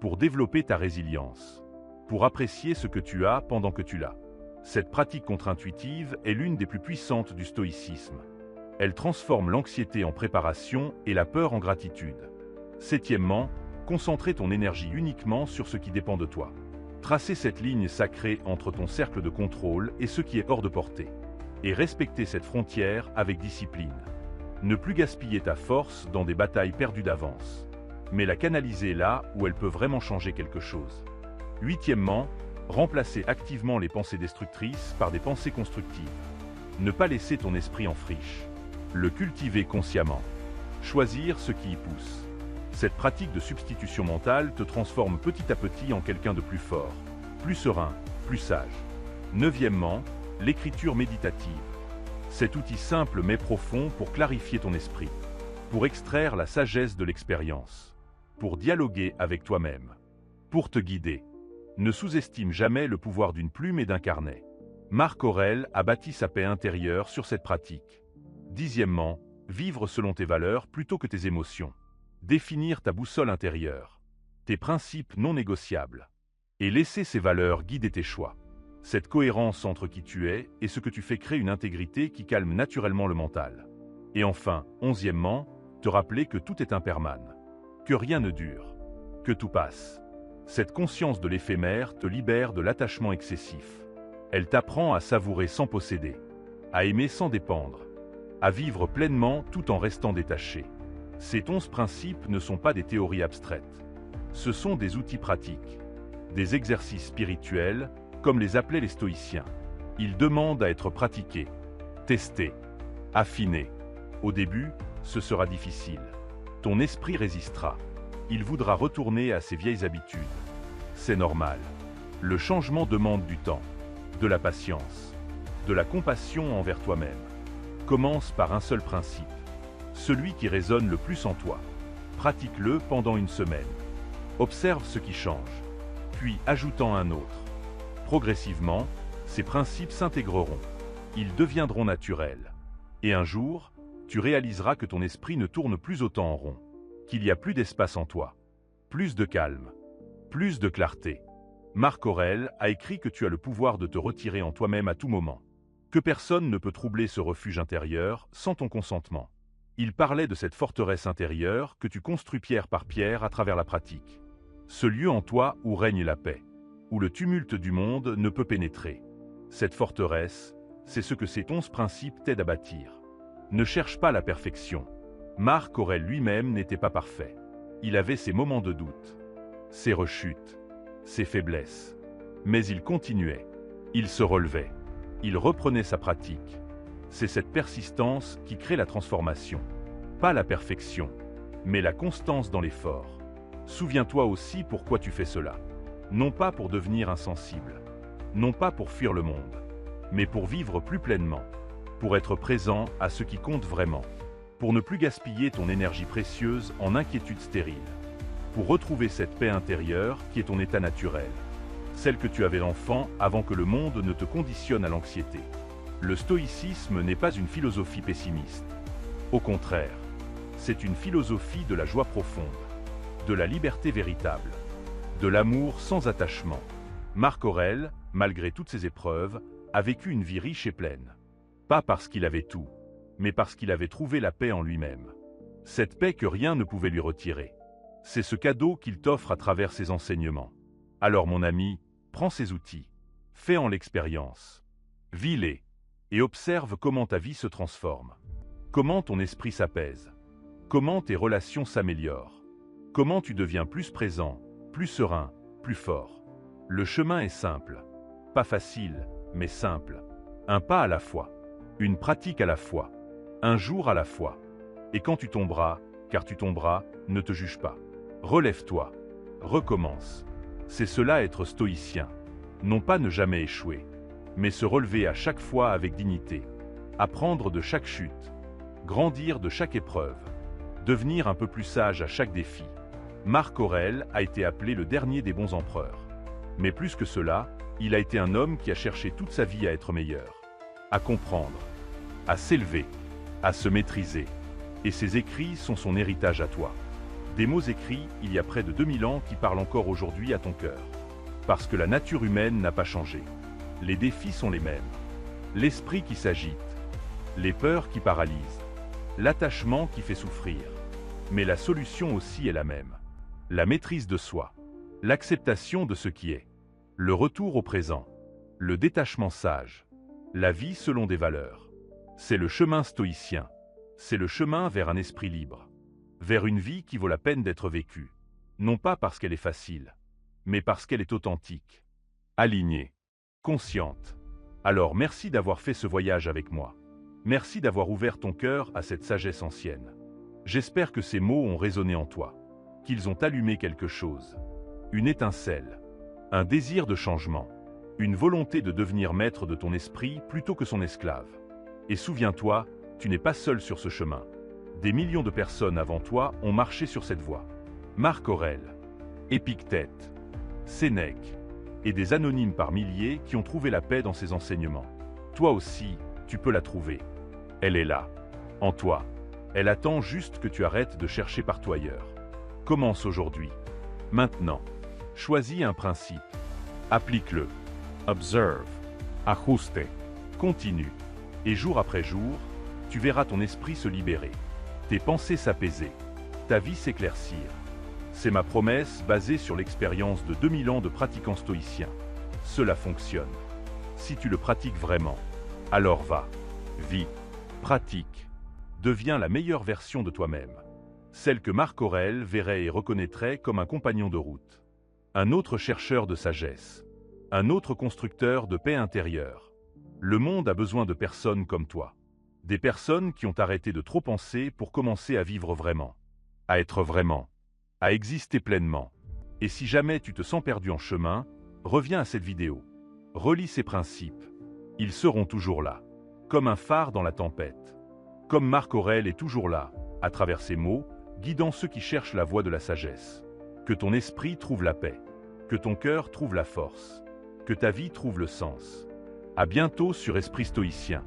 Pour développer ta résilience. Pour apprécier ce que tu as pendant que tu l'as. Cette pratique contre-intuitive est l'une des plus puissantes du stoïcisme. Elle transforme l'anxiété en préparation et la peur en gratitude. Septièmement, concentrer ton énergie uniquement sur ce qui dépend de toi. Tracer cette ligne sacrée entre ton cercle de contrôle et ce qui est hors de portée. Et respecter cette frontière avec discipline. Ne plus gaspiller ta force dans des batailles perdues d'avance, mais la canaliser là où elle peut vraiment changer quelque chose. Huitièmement, remplacer activement les pensées destructrices par des pensées constructives. Ne pas laisser ton esprit en friche. Le cultiver consciemment. Choisir ce qui y pousse. Cette pratique de substitution mentale te transforme petit à petit en quelqu'un de plus fort, plus serein, plus sage. Neuvièmement, l'écriture méditative. Cet outil simple mais profond pour clarifier ton esprit, pour extraire la sagesse de l'expérience, pour dialoguer avec toi-même, pour te guider. Ne sous-estime jamais le pouvoir d'une plume et d'un carnet. Marc Aurèle a bâti sa paix intérieure sur cette pratique. Dixièmement, vivre selon tes valeurs plutôt que tes émotions. Définir ta boussole intérieure, tes principes non négociables, et laisser ces valeurs guider tes choix. Cette cohérence entre qui tu es et ce que tu fais crée une intégrité qui calme naturellement le mental. Et enfin, onzièmement, te rappeler que tout est impermanent, que rien ne dure, que tout passe. Cette conscience de l'éphémère te libère de l'attachement excessif. Elle t'apprend à savourer sans posséder, à aimer sans dépendre, à vivre pleinement tout en restant détaché. Ces 11 principes ne sont pas des théories abstraites. Ce sont des outils pratiques, des exercices spirituels, comme les appelaient les stoïciens. Ils demandent à être pratiqués, testés, affinés. Au début, ce sera difficile. Ton esprit résistera. Il voudra retourner à ses vieilles habitudes. C'est normal. Le changement demande du temps, de la patience, de la compassion envers toi-même. Commence par un seul principe. Celui qui résonne le plus en toi. Pratique-le pendant une semaine. Observe ce qui change, puis ajoutant un autre. Progressivement, ces principes s'intégreront. Ils deviendront naturels. Et un jour, tu réaliseras que ton esprit ne tourne plus autant en rond, qu'il y a plus d'espace en toi, plus de calme, plus de clarté. Marc Aurèle a écrit que tu as le pouvoir de te retirer en toi-même à tout moment, que personne ne peut troubler ce refuge intérieur sans ton consentement. Il parlait de cette forteresse intérieure que tu construis pierre par pierre à travers la pratique. Ce lieu en toi où règne la paix, où le tumulte du monde ne peut pénétrer. Cette forteresse, c'est ce que ces 11 principes t'aident à bâtir. Ne cherche pas la perfection. Marc Aurèle lui-même n'était pas parfait. Il avait ses moments de doute, ses rechutes, ses faiblesses. Mais il continuait. Il se relevait. Il reprenait sa pratique. C'est cette persistance qui crée la transformation. Pas la perfection, mais la constance dans l'effort. Souviens-toi aussi pourquoi tu fais cela. Non pas pour devenir insensible, non pas pour fuir le monde, mais pour vivre plus pleinement, pour être présent à ce qui compte vraiment, pour ne plus gaspiller ton énergie précieuse en inquiétudes stériles, pour retrouver cette paix intérieure qui est ton état naturel, celle que tu avais enfant avant que le monde ne te conditionne à l'anxiété. Le stoïcisme n'est pas une philosophie pessimiste. Au contraire, c'est une philosophie de la joie profonde, de la liberté véritable, de l'amour sans attachement. Marc Aurèle, malgré toutes ses épreuves, a vécu une vie riche et pleine. Pas parce qu'il avait tout, mais parce qu'il avait trouvé la paix en lui-même. Cette paix que rien ne pouvait lui retirer. C'est ce cadeau qu'il t'offre à travers ses enseignements. Alors mon ami, prends ces outils, fais-en l'expérience, vis-les, et observe comment ta vie se transforme, comment ton esprit s'apaise, comment tes relations s'améliorent, Comment tu deviens plus présent, plus serein, plus fort. Le chemin est simple. Pas facile, mais simple. Un pas à la fois. Une pratique à la fois. Un jour à la fois. Et quand tu tomberas, car tu tomberas, ne te juge pas. Relève-toi. Recommence. C'est cela être stoïcien. Non pas ne jamais échouer, mais se relever à chaque fois avec dignité. Apprendre de chaque chute. Grandir de chaque épreuve. Devenir un peu plus sage à chaque défi. Marc Aurèle a été appelé le dernier des bons empereurs. Mais plus que cela, il a été un homme qui a cherché toute sa vie à être meilleur, à comprendre, à s'élever, à se maîtriser. Et ses écrits sont son héritage à toi. Des mots écrits il y a près de 2000 ans qui parlent encore aujourd'hui à ton cœur. Parce que la nature humaine n'a pas changé. Les défis sont les mêmes. L'esprit qui s'agite, les peurs qui paralysent, l'attachement qui fait souffrir. Mais la solution aussi est la même. La maîtrise de soi, l'acceptation de ce qui est, le retour au présent, le détachement sage, la vie selon des valeurs. C'est le chemin stoïcien. C'est le chemin vers un esprit libre, vers une vie qui vaut la peine d'être vécue, non pas parce qu'elle est facile, mais parce qu'elle est authentique, alignée, consciente. Alors merci d'avoir fait ce voyage avec moi. Merci d'avoir ouvert ton cœur à cette sagesse ancienne. J'espère que ces mots ont résonné en toi, qu'ils ont allumé quelque chose, une étincelle, un désir de changement, une volonté de devenir maître de ton esprit plutôt que son esclave. Et souviens-toi, tu n'es pas seul sur ce chemin. Des millions de personnes avant toi ont marché sur cette voie. Marc Aurèle, Épictète, Sénèque, et des anonymes par milliers qui ont trouvé la paix dans ces enseignements. Toi aussi, tu peux la trouver. Elle est là, en toi. Elle attend juste que tu arrêtes de chercher partout ailleurs. Commence aujourd'hui. Maintenant. Choisis un principe. Applique-le. Observe. Ajuste. Continue. Et jour après jour, tu verras ton esprit se libérer. Tes pensées s'apaiser. Ta vie s'éclaircir. C'est ma promesse basée sur l'expérience de 2000 ans de pratiquants stoïciens. Cela fonctionne. Si tu le pratiques vraiment, alors va. Vis. Pratique. Deviens la meilleure version de toi-même. Celle que Marc Aurèle verrait et reconnaîtrait comme un compagnon de route. Un autre chercheur de sagesse. Un autre constructeur de paix intérieure. Le monde a besoin de personnes comme toi. Des personnes qui ont arrêté de trop penser pour commencer à vivre vraiment. À être vraiment. À exister pleinement. Et si jamais tu te sens perdu en chemin, reviens à cette vidéo. Relis ces principes. Ils seront toujours là. Comme un phare dans la tempête. Comme Marc Aurèle est toujours là, à travers ses mots, guidant ceux qui cherchent la voie de la sagesse. Que ton esprit trouve la paix. Que ton cœur trouve la force. Que ta vie trouve le sens. À bientôt sur Esprit Stoïcien.